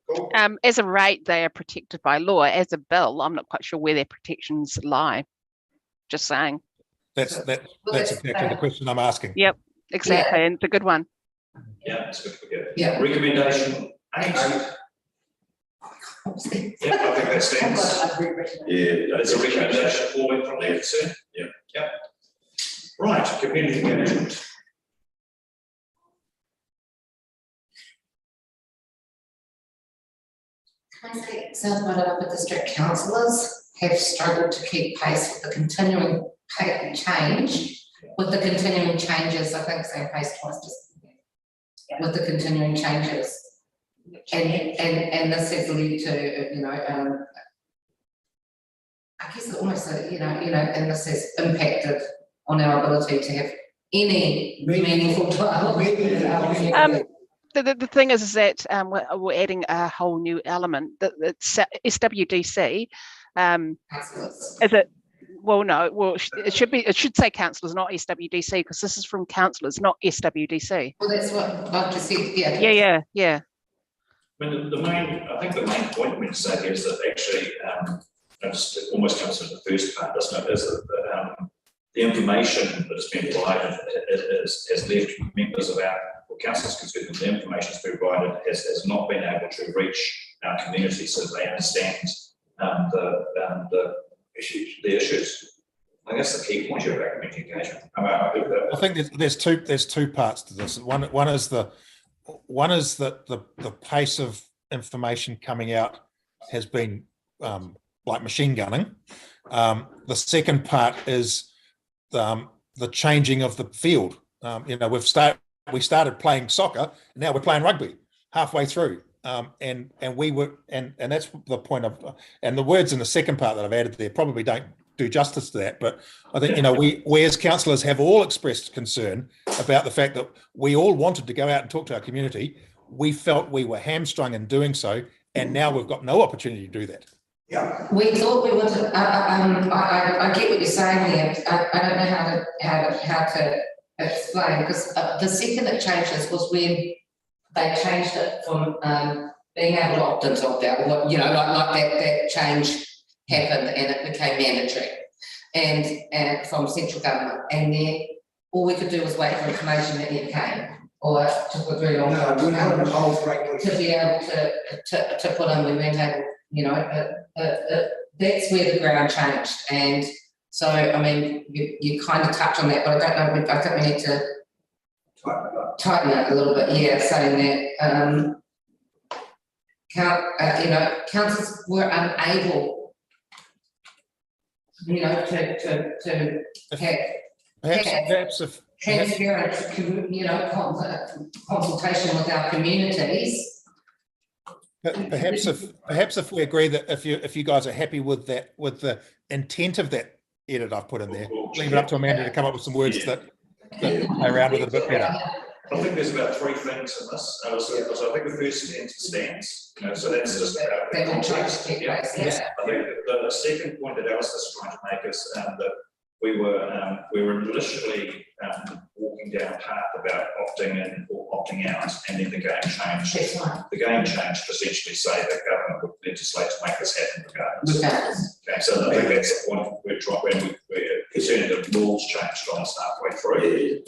Cool. As a rate, they are protected by law. As a bill, I'm not quite sure where their protections lie. Just saying. That's exactly the question I'm asking. Yep, exactly, and it's a good one. Yeah, it's good. Yeah. Recommendation 8. Yeah, I think that stands. Yeah. It's a recommendation forward from the concern. Yeah. Right, community engagement. Can I say South Wairarapa District councillors have struggled to keep pace with the continuing changes, I think same pace twice, with the continuing changes. And this has led to, I guess almost, and this has impacted on our ability to have any meaningful dialogue. The thing is that we're adding a whole new element. It's SWDC. Is it? Well, no. Well, it should be. It should say councillors, not SWDC, because this is from councillors, not SWDC. Well, that's what I've just said. Yeah. I mean, I think the main point we say here is that actually, it almost comes to the first part, doesn't it? Is that the information that has been provided has left members of our councillors concerned. The information that's been provided has not been able to reach our community so that they understand the issues. I guess the key point here about community engagement. I think there's two parts to this. One is the pace of information coming out has been like machine gunning. The second part is the changing of the field. We started playing soccer, and now we're playing rugby halfway through. And that's the point of, and the words in the second part that I've added there probably don't do justice to that. But I think, we as councillors have all expressed concern about the fact that we all wanted to go out and talk to our community. We felt we were hamstrung in doing so, and now we've got no opportunity to do that. Yeah. We thought we wanted, I get what you're saying there. I don't know how to explain, because the second it changes was when they changed it from being able to opt in to opt out, or, you know, like that change happened and it became mandatory, and from central government, and then all we could do was wait for information that it came, or it took a very long time No, we haven't hold to be able to put in, we weren't able, you know, that's where the ground changed. And so, I mean, you kind of touch on that, but I don't know, I think we need to tighten it a little bit, yeah, saying that, you know, councils were unable, you know, to have Perhaps if transparent, you know, consultation with our communities. perhaps if we agree that if you guys are happy with that, with the intent of that edit I've put in there, leave it up to Amanda to come up with some words that play around with it a bit better. I think there's about three things in this. So I think the first sentence stands, you know, so that's just about the context. Yeah. I think the second point that Alice is trying to make is that we were initially walking down a path about opting in or opting out, and then the game changed. The game changed to essentially say that government would legislate to make this happen regardless. Okay, so I think that's the point we're concerned that rules changed on us halfway through.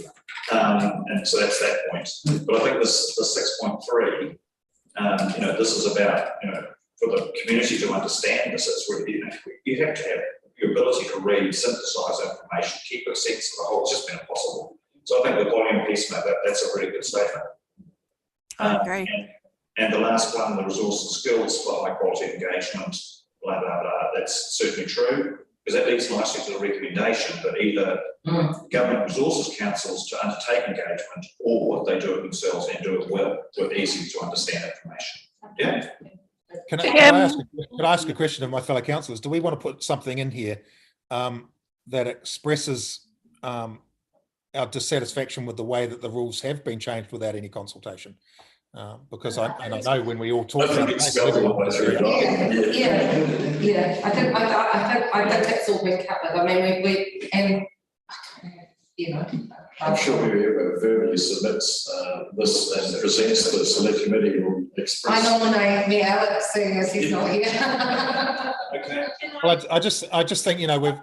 And so that's that point. But I think this 6.3, you know, this is about, you know, for the community to understand this, it's really, you know, you have to have your ability to read, synthesize information, keep a sense of the whole. It's just been impossible. So I think the volume piece, that's a really good statement. I agree. And the last one, the resource and skills for high quality engagement, blah, blah, blah, that's certainly true, because that leads nicely to the recommendation that either government resources councils to undertake engagement, or they do it themselves and do it well with easy to understand information. Yeah. Can I ask a question of my fellow councillors? Do we want to put something in here that expresses our dissatisfaction with the way that the rules have been changed without any consultation? Because I know when we all talk about it. Yeah. I think that's all been covered. I mean, we and you know. I'm sure whoever verbally submits this and presents to the select committee will express. I nominate me Alex, seeing as he's not here. Okay. Well, I just think, you know, we've,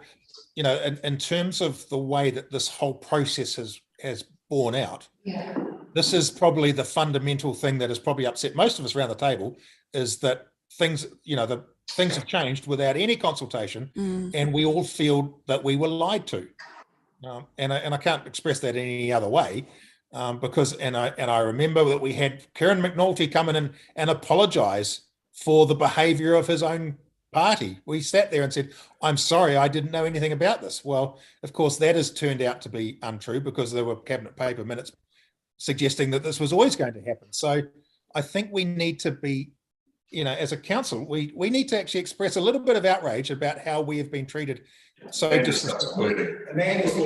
you know, in terms of the way that this whole process has borne out, yeah. This is probably the fundamental thing that has probably upset most of us around the table, is that things, you know, things have changed without any consultation, and we all feel that we were lied to. And I can't express that in any other way, because I remember that we had Kieran McNulty come in and apologise for the behaviour of his own party. We sat there and said, "I'm sorry, I didn't know anything about this." Well, of course, that has turned out to be untrue, because there were cabinet paper minutes suggesting that this was always going to happen. So I think we need to be, you know, as a council, we need to actually express a little bit of outrage about how we have been treated so disrespectfully. Amanda's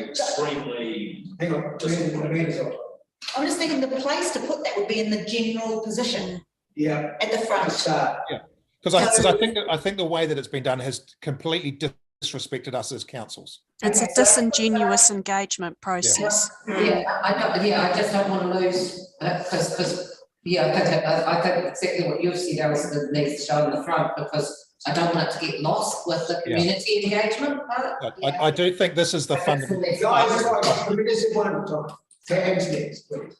Extremely. hang on, Amanda's on. I'm just thinking the place to put that would be in the general position Yeah. at the front. Because I think the way that it's been done has completely disrespected us as councils. It's a disingenuous engagement process. I just don't want to lose, because I think exactly what you've said, Alice, that needs to show in the front, because I don't want it to get lost with the community engagement. I do think this is the fundamental. Guys, this is one at a time. Hands next, please.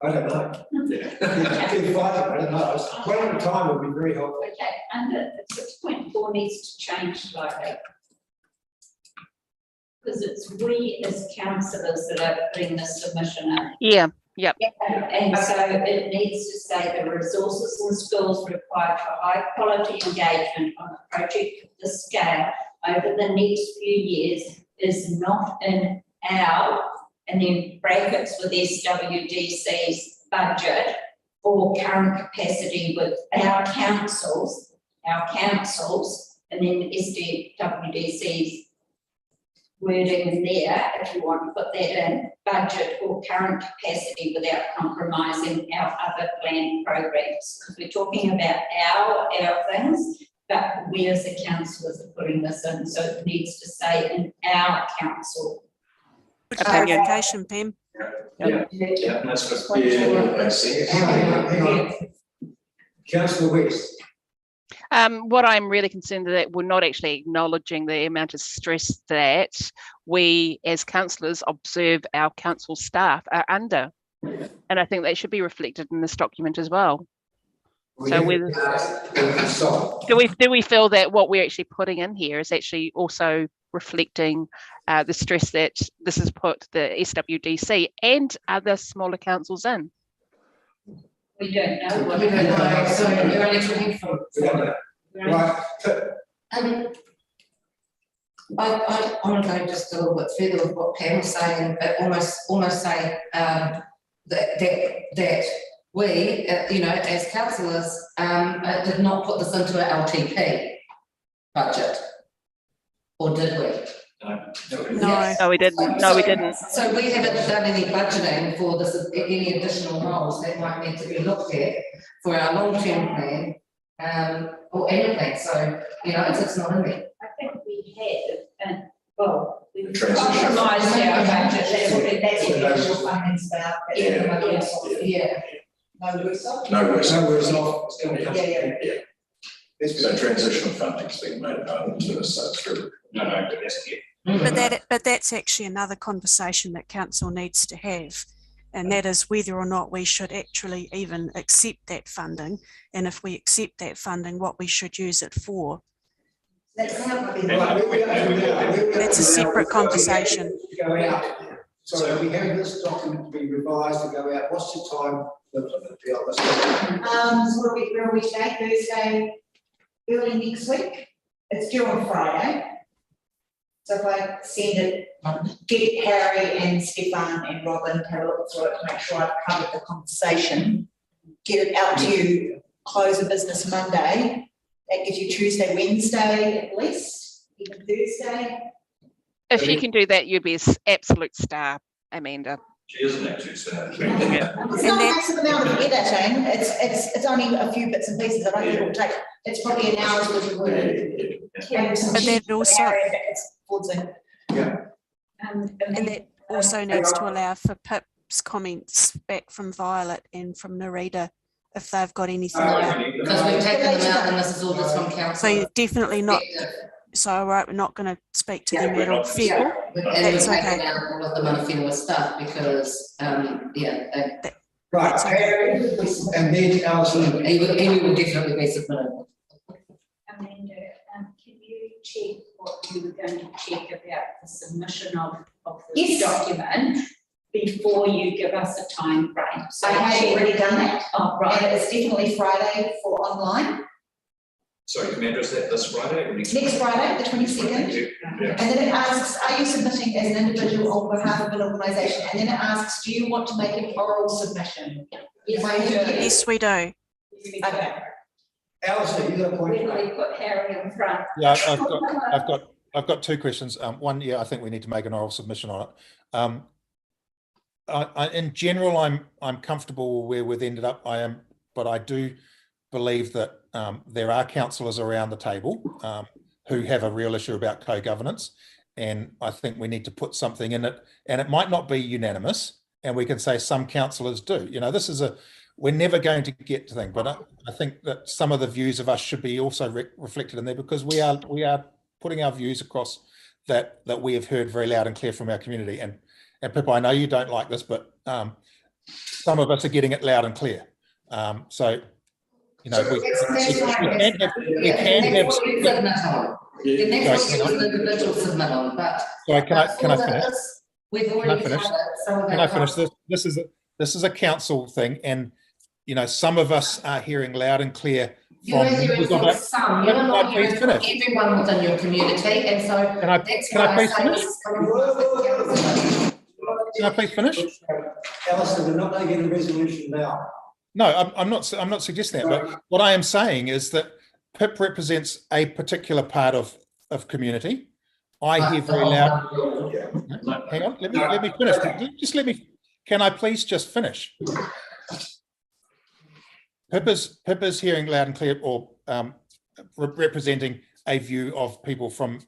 I don't know. I don't know. One at a time would be very helpful. Okay, and 6.4 needs to change slightly. Because it's we as councillors that are putting the submission in. Yeah, yep. And so it needs to say the resources and skills required for high quality engagement on a project of this scale over the next few years is not in our, and then brackets with SWDC's budget or current capacity with our councils, and then SWDC's wording in there, if you want to put that in, budget or current capacity without compromising our other planned programs. Because we're talking about our things, but we as a councillors are putting this in, so it needs to say in our council. Good clarification, Pam. Yeah, that's good. Yeah, makes sense. Hang on. Councillor West. What I'm really concerned that we're not actually acknowledging the amount of stress that we as councillors observe our council staff are under. And I think that should be reflected in this document as well. So do we feel that what we're actually putting in here is actually also reflecting the stress that this has put the SWDC and other smaller councils in? We don't know what. We don't know, so you're only talking from. Right. I want to go just a little bit further with what Pam was saying, but almost say that we, as councillors, did not put this into our LTP budget, or did we? No, we didn't. No, we didn't. So we haven't done any budgeting for this, any additional roles that might need to be looked at for our long-term plan, or anything. So it's not in there. I think we have, and well, we've Transition. compromised our budget. That's what the actual funding's about. Yeah. No worse off. No worse. No worse off. It's gonna come. Yeah. So transitional funding's been made available to us, so it's good. No, but that's it. But that's actually another conversation that council needs to have, and that is whether or not we should actually even accept that funding, and if we accept that funding, what we should use it for. That's a separate conversation. Go out. So we have this document to be revised to go out. What's the time? So where are we today? Thursday, early next week. It's due on Friday. So if I send it, get Harry and Stefan and Robin to have a look through it to make sure I've covered the conversation, get it out to you, close of business Monday. That gives you Tuesday, Wednesday at least, even Thursday. If you can do that, you'd be an absolute star, Amanda. She isn't actually sad. It's not a massive amount of editing. It's only a few bits and pieces. I don't think it'll take. It's probably an hour's worth of work. But that also, and that also needs to allow for Pip's comments back from Violet and from Nerida if they've got anything. Because we've taken them out and this is all just from council. So you're definitely not. So right, we're not going to speak to them at all. Fair. And we've That's taken okay. out all of the Manawhenua stuff because, Right, Harry, and then Alison. he will definitely be submitted. Amanda, can you check what you were going to check about the submission of this document before you give us a time frame? So I have already done that. Oh, right. And it's definitely Friday for online. Sorry, can I address that this Friday or next? Next Friday, the 22nd. Thank you. Yeah. And then it asks, are you submitting as an individual on behalf of an organisation? And then it asks, do you want to make an oral submission? Yes, we do. Okay. Alison, you got a point? When we put Harry in front. Yeah, I've got two questions. One, yeah, I think we need to make an oral submission on it. In general, I'm comfortable where we've ended up. But I do believe that there are councillors around the table who have a real issue about co-governance, and I think we need to put something in it. And it might not be unanimous, and we can say some councillors do. We're never going to get to things, but I think that some of the views of us should be also reflected in there, because we are putting our views across that we have heard very loud and clear from our community. And Pippa, I know you don't like this, but some of us are getting it loud and clear. So we can have. The next one is the individual submittal, but. Sorry, can I finish? We've already covered some of that. Can I finish this? This is a council thing, and some of us are hearing loud and clear. You're hearing from some, you're not hearing from everyone within your community, and so that's why I say it's coming from. Can I please finish? Alison, we're not going to get a resolution now. No, I'm not suggesting that, but what I am saying is that PIP represents a particular part of community. I hear very loud. Hang on, let me finish. Just let me. Can I please just finish? PIP is hearing loud and clear, or representing a view of people from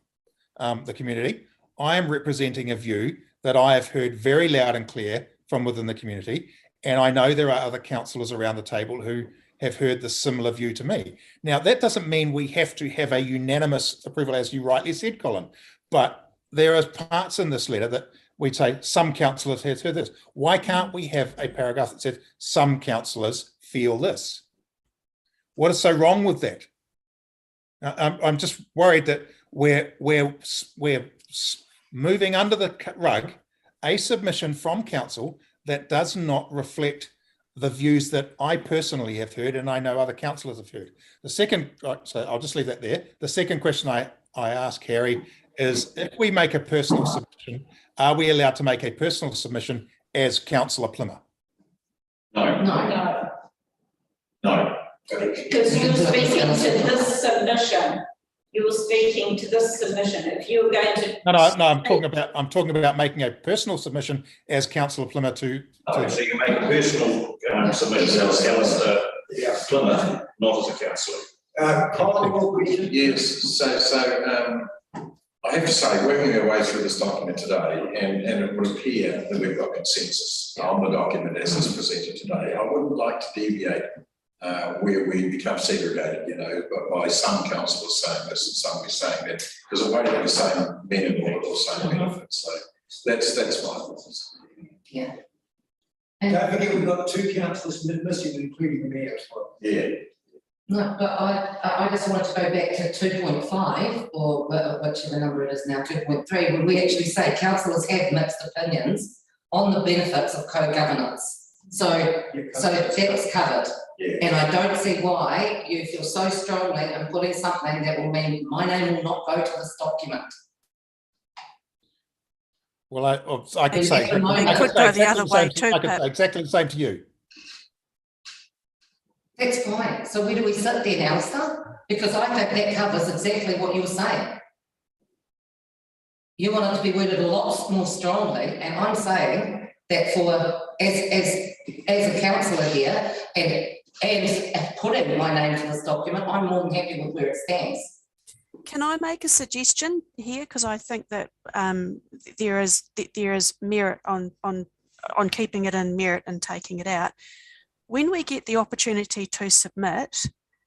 the community. I am representing a view that I have heard very loud and clear from within the community. And I know there are other councillors around the table who have heard the similar view to me. Now, that doesn't mean we have to have a unanimous approval, as you rightly said, Colin, but there are parts in this letter that we say some councillors have heard this. Why can't we have a paragraph that says some councillors feel this? What is so wrong with that? I'm just worried that we're moving under the rug a submission from council that does not reflect the views that I personally have heard, and I know other councillors have heard. The second, so I'll just leave that there. The second question I ask Harry is, if we make a personal submission, are we allowed to make a personal submission as Councillor Plimmer? No. Because you're speaking to this submission. You're speaking to this submission. If you're going to. No, I'm talking about making a personal submission as Councillor Plimmer to. So you make a personal submission as Councillor Plimmer, not as a councillor. Colin, what question? Yes, so I have to say, working our way through this document today, and it would appear that we've got consensus on the document as it's presented today. I wouldn't like to deviate where we become segregated, by some councillors saying this and some saying that, because it won't have the same benefit or same benefits. So that's my thoughts. Yeah. Don't forget, we've got 2 councillors missing, including the mayor as well. Yeah. No, but I just wanted to go back to 2.5 or whichever number it is now, 2.3, where we actually say councillors have mixed opinions on the benefits of co-governance. So that's covered. Yeah. And I don't see why you feel so strongly in putting something that will mean my name will not go to this document. Well, I could say it could go the other way too. I could say exactly the same to you. That's fine. So where do we sit then, Alistair? Because I think that covers exactly what you were saying. You want it to be worded a lot more strongly, and I'm saying that for as a councillor here and putting my name to this document, I'm more than happy with where it stands. Can I make a suggestion here? Because I think that there is merit on keeping it in, merit and taking it out. When we get the opportunity to submit,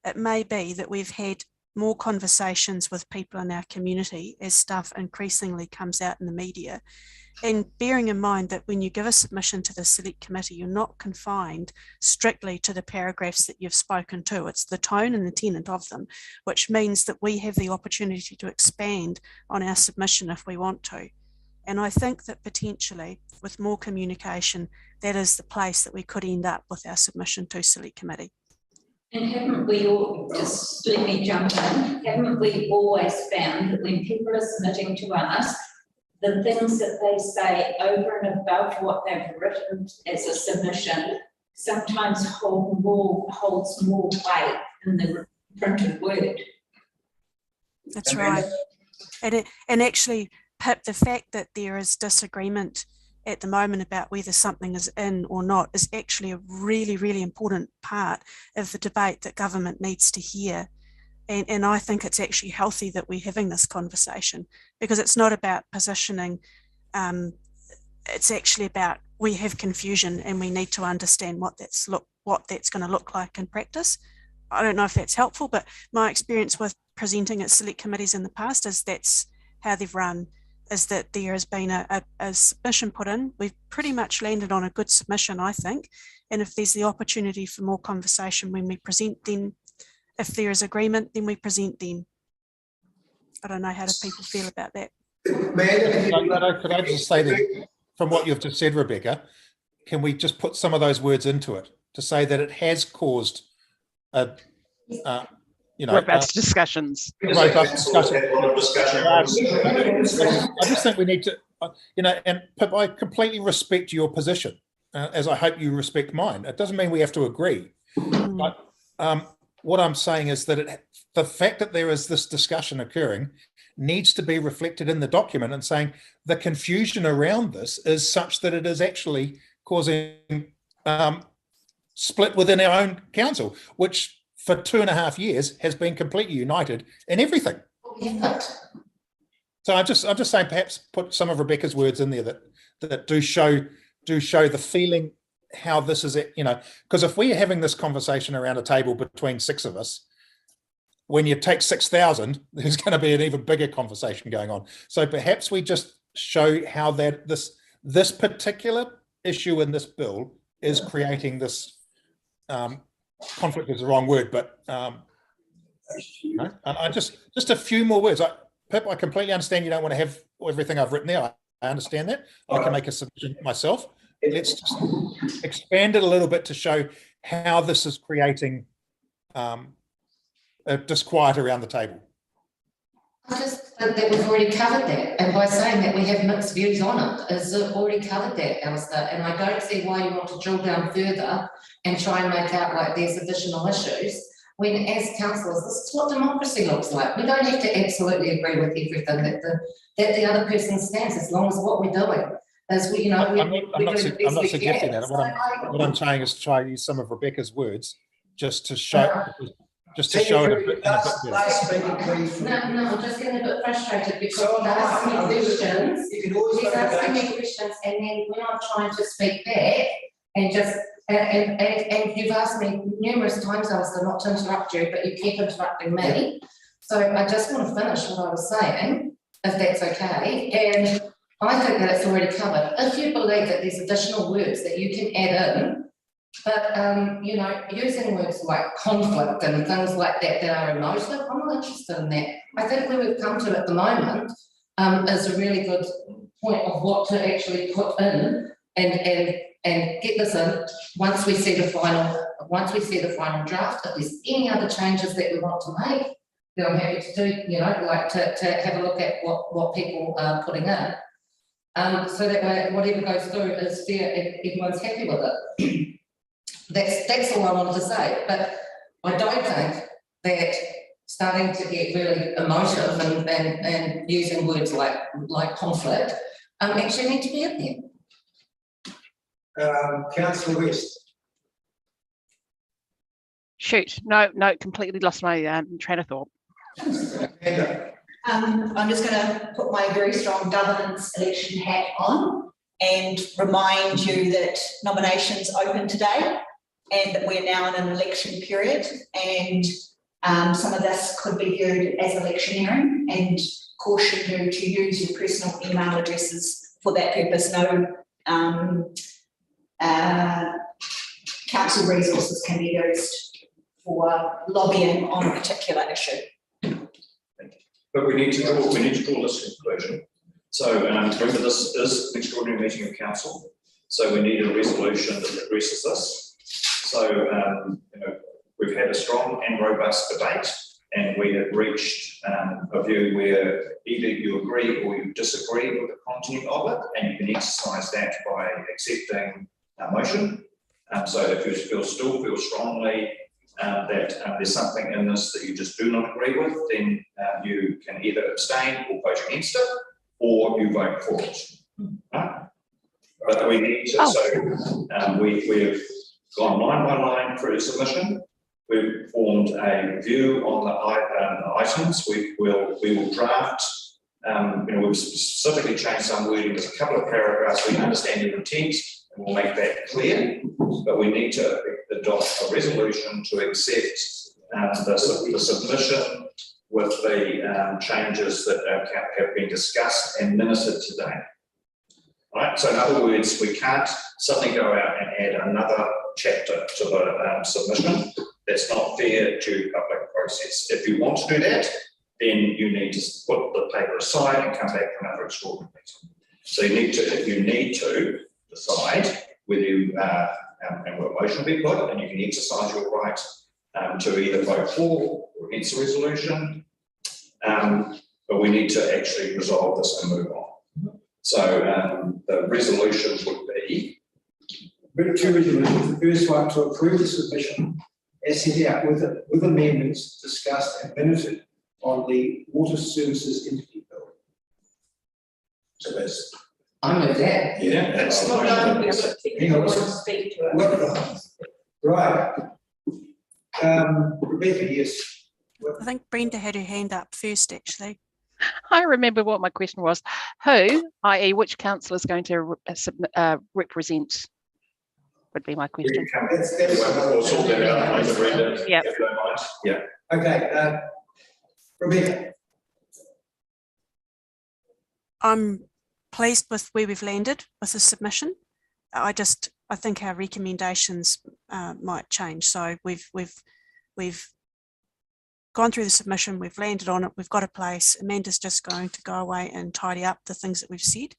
it may be that we've had more conversations with people in our community as stuff increasingly comes out in the media. And bearing in mind that when you give a submission to the Select Committee, you're not confined strictly to the paragraphs that you've spoken to. It's the tone and the tenor of them, which means that we have the opportunity to expand on our submission if we want to. And I think that potentially with more communication, that is the place that we could end up with our submission to Select Committee. And haven't we all, just let me jump in, haven't we always found that when people are submitting to us, the things that they say over and above what they've written as a submission sometimes holds more weight than the printed word. That's right. And actually, Pip, the fact that there is disagreement at the moment about whether something is in or not is actually a really, really important part of the debate that government needs to hear. And I think it's actually healthy that we're having this conversation, because it's not about positioning. It's actually about, we have confusion and we need to understand what that's going to look like in practice. I don't know if that's helpful, but my experience with presenting at select committees in the past is that's how they've run, is that there has been a submission put in. We've pretty much landed on a good submission, I think. And if there's the opportunity for more conversation when we present, then if there is agreement, then we present then. I don't know, how do people feel about that? Could I just say that from what you've just said, Rebecca, can we just put some of those words into it to say that it has caused robust discussions. Robust discussion. I just think we need to, and Pip, I completely respect your position, as I hope you respect mine. It doesn't mean we have to agree, but what I'm saying is that the fact that there is this discussion occurring needs to be reflected in the document, and saying the confusion around this is such that it is actually causing split within our own council, which for 2.5 years has been completely united in everything. Yeah. So I'm just saying, perhaps put some of Rebecca's words in there that do show the feeling how this is, because if we're having this conversation around a table between 6 of us, when you take 6,000, there's going to be an even bigger conversation going on. So perhaps we just show how that this particular issue in this bill is creating this conflict is the wrong word, but I just a few more words. Pip, I completely understand you don't want to have everything I've written there. I understand that. I can make a submission myself. Let's just expand it a little bit to show how this is creating a disquiet around the table. I just think that we've already covered that, and by saying that we have mixed views on it, is already covered that, Alistair, and I don't see why you want to drill down further and try and make out like there's additional issues, when as councillors, this is what democracy looks like. We don't have to absolutely agree with everything that the other person stands, as long as what we're doing is I'm not suggesting that. What I'm saying is try to use some of Rebecca's words just to show it a bit better. No, I'm just getting a bit frustrated because he's asking me questions, and then when I'm trying to speak back and just and you've asked me numerous times, Alistair, not to interrupt you, but you keep interrupting me. So I just want to finish what I was saying, if that's okay. And I think that it's already covered. If you believe that there's additional words that you can add in, but using words like conflict and things like that are emotive, I'm not interested in that. I think where we've come to at the moment is a really good point of what to actually put in and get this in once we see the final draft. If there's any other changes that we want to make, then I'm happy to do, like to have a look at what people are putting in. So that way whatever goes through is fair and everyone's happy with it. That's all I wanted to say, but I don't think that starting to get really emotive and using words like conflict actually need to be in there. Councillor West. Shoot, no, completely lost my train of thought. I'm just going to put my very strong governance election hat on and remind you that nominations open today and that we're now in an election period, and some of this could be viewed as electioneering, and caution you to use your personal email addresses for that purpose. No council resources can be used for lobbying on a particular issue. But we need to draw this conclusion. So remember, this is an extraordinary meeting of council. So we need a resolution that addresses this. So we've had a strong and robust debate, and we have reached a view where either you agree or you disagree with the content of it, and you can exercise that by accepting a motion. So if you still feel strongly that there's something in this that you just do not agree with, then you can either abstain or vote against it, or you vote for it. Right? But we need to, we've gone line by line through the submission. We've formed a view on the items. We will draft. We've specifically changed some wording. There's a couple of paragraphs. We understand your intent, and we'll make that clear. But we need to adopt a resolution to accept the submission with the changes that have been discussed and minuted today. Right. So in other words, we can't suddenly go out and add another chapter to the submission. That's not fair to public process. If you want to do that, then you need to put the paper aside and come back for another extraordinary meeting. So if you need to decide whether you and what motion will be put, and you can exercise your right to either vote for or against the resolution. But we need to actually resolve this and move on. So the resolution would be Two resolutions. The first one, to approve the submission as set out with amendments discussed and minuted on the water services entity bill. So that's. I know that. Yeah, that's the motion. Hang on. Right. Rebecca, yes. I think Brenda had her hand up first, actually. I remember what my question was. Who, i.e. which council is going to represent, would be my question. We'll sort that out later, Brenda, Yep. if you don't mind. Yeah. Okay, Rebecca, I'm pleased with where we've landed with the submission. I think our recommendations might change. So we've gone through the submission, we've landed on it, we've got a place. Amanda's just going to go away and tidy up the things that we've said.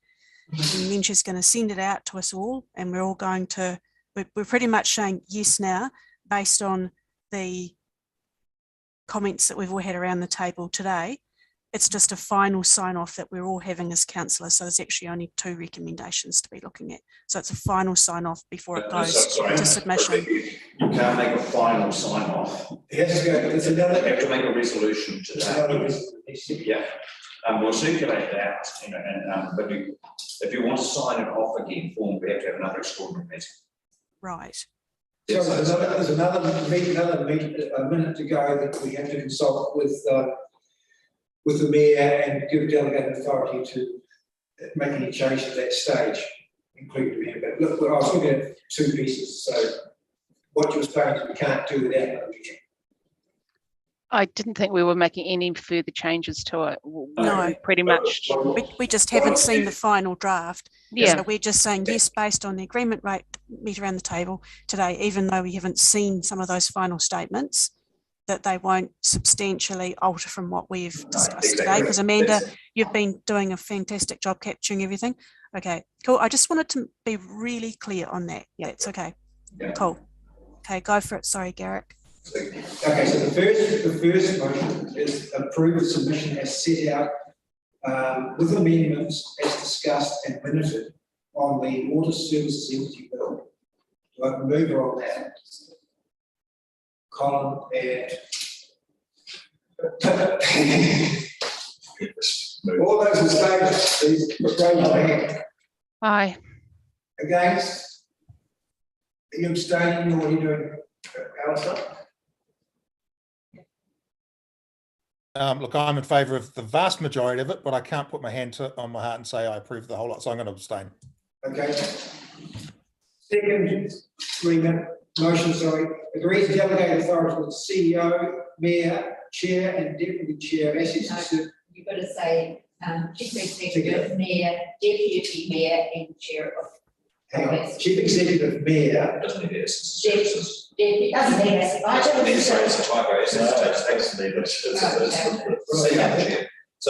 And then she's going to send it out to us all, and we're all going to, we're pretty much saying yes now based on the comments that we've all had around the table today. It's just a final sign off that we're all having as councillors. So there's actually only 2 recommendations to be looking at. So it's a final sign off before it goes to submission. You can't make a final sign off. it has to go, there's another. You have to make a resolution There's another today. resolution. Yeah, we'll circulate it out, but if you want to sign it off again, we have to have another extraordinary meeting. Right. So there's another meeting, a minute to go that we have to consult with the mayor and give delegated authority to make any change at that stage, including the mayor. But look, I was looking at 2 pieces, so what you're saying we can't do without another meeting. I didn't think we were making any further changes to it. No. Pretty much. We just haven't seen the final draft. Yeah. So we're just saying yes, based on the agreement rate met around the table today, even though we haven't seen some of those final statements, that they won't substantially alter from what we've discussed today. Because Amanda, you've been doing a fantastic job capturing everything. Okay, cool. I just wanted to be really clear on that. Yeah, it's okay. Yeah. Cool. Okay, go for it. Sorry, Garrick. Okay, so the first motion is approve the submission as set out with amendments as discussed and minuted on the water services entity bill. Do I have a mover on that? Colin and all those in favour, please raise your hand. Aye. Against? Are you abstaining or are you doing, Alistair? Look, I'm in favour of the vast majority of it, but I can't put my hand on my heart and say I approve the whole lot, so I'm going to abstain. Okay. Second agreement, motion, sorry, agrees to delegate authority to the CEO, mayor, chair and deputy chair of Essex. You've got to say, chief executive, mayor, deputy mayor and chair of. Hang on, chief executive, mayor. Doesn't need this. Deputy. Doesn't need it. I don't think so. It's a typo, it's So,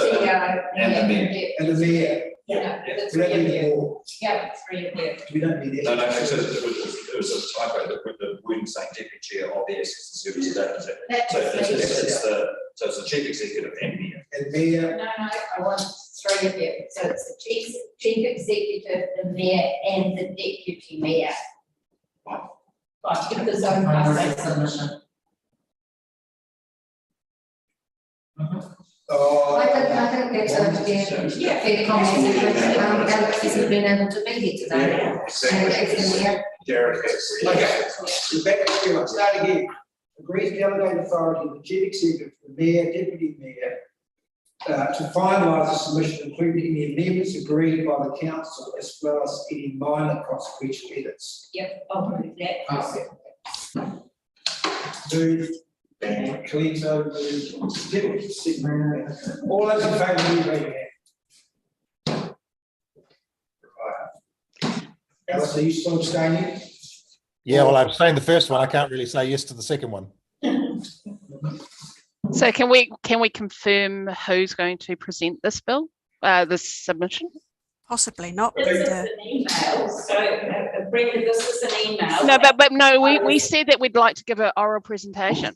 and the mayor. And the mayor. Yeah, the We three don't of need you. more. Yeah, three of you. We don't need it. No, it was a typo, the wording saying deputy chair of the Essex Services Agency. So it's the chief executive and mayor. And mayor, No, I want three of you. So it's the chief executive, the mayor and the deputy mayor. Right, give the zone passing. I think that's a fair comment. Alex hasn't been able to be here today. And it's Derek has. okay, Rebecca, start again. Agrees to delegate authority to the chief executive, the mayor, deputy mayor, to finalise the submission, including any amendments agreed by the council, as well as any minor consequential edits. Yep, I'll move that. Moved, and Cleanto, moved, deputy secretary. All those in favour, please raise your hand. Right. Alice, are you still abstaining? Yeah, well, I'm saying the first one. I can't really say yes to the second one. So can we confirm who's going to present this bill, this submission? Possibly not. This is an email, so Brenda, this is an email. No, but no, we said that we'd like to give an oral presentation.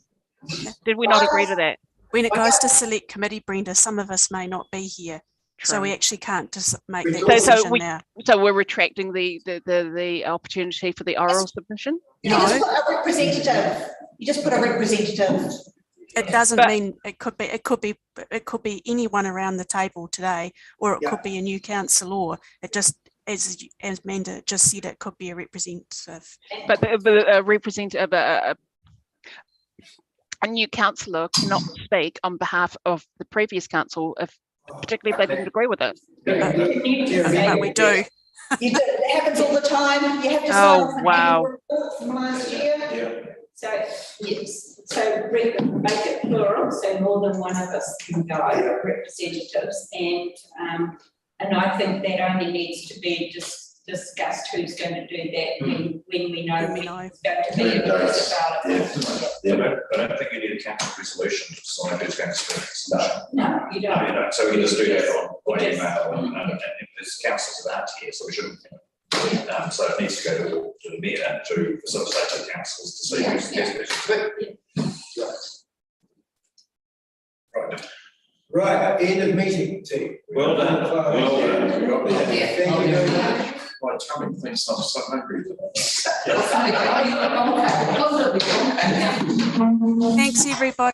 Did we not agree to that? When it goes to select committee, Brenda, some of us may not be here. So we actually can't just make that decision now. So we're retracting the opportunity for the oral submission? You just put a representative. You just put a representative. It doesn't mean it could be anyone around the table today, or it could be a new council, or it just, as Amanda just said, it could be a representative. But a representative, a new councillor cannot speak on behalf of the previous council, if particularly if they didn't agree with it. But we do. You do, it happens all the time, you have to sign Oh, off an wow. annual report from last year. Yeah. So, yes, so make it plural, so more than one of us can go, representatives, and I think that only needs to be discussed who's going to do that when we know When we who's know. going to be available. I don't think you need a council resolution to decide who's going to speak. at the submission. No, you No, don't. you don't. So we can just do that on Yes. email, and if there's councillors that aren't here, so we shouldn't. So it needs to go to the mayor to facilitate the councillors to see who's the best person. Right. Right, end of meeting, team. Well done. Well done. We got there. Yeah. Thank you very much. My tummy thinks I'm so hungry. Thanks, everybody.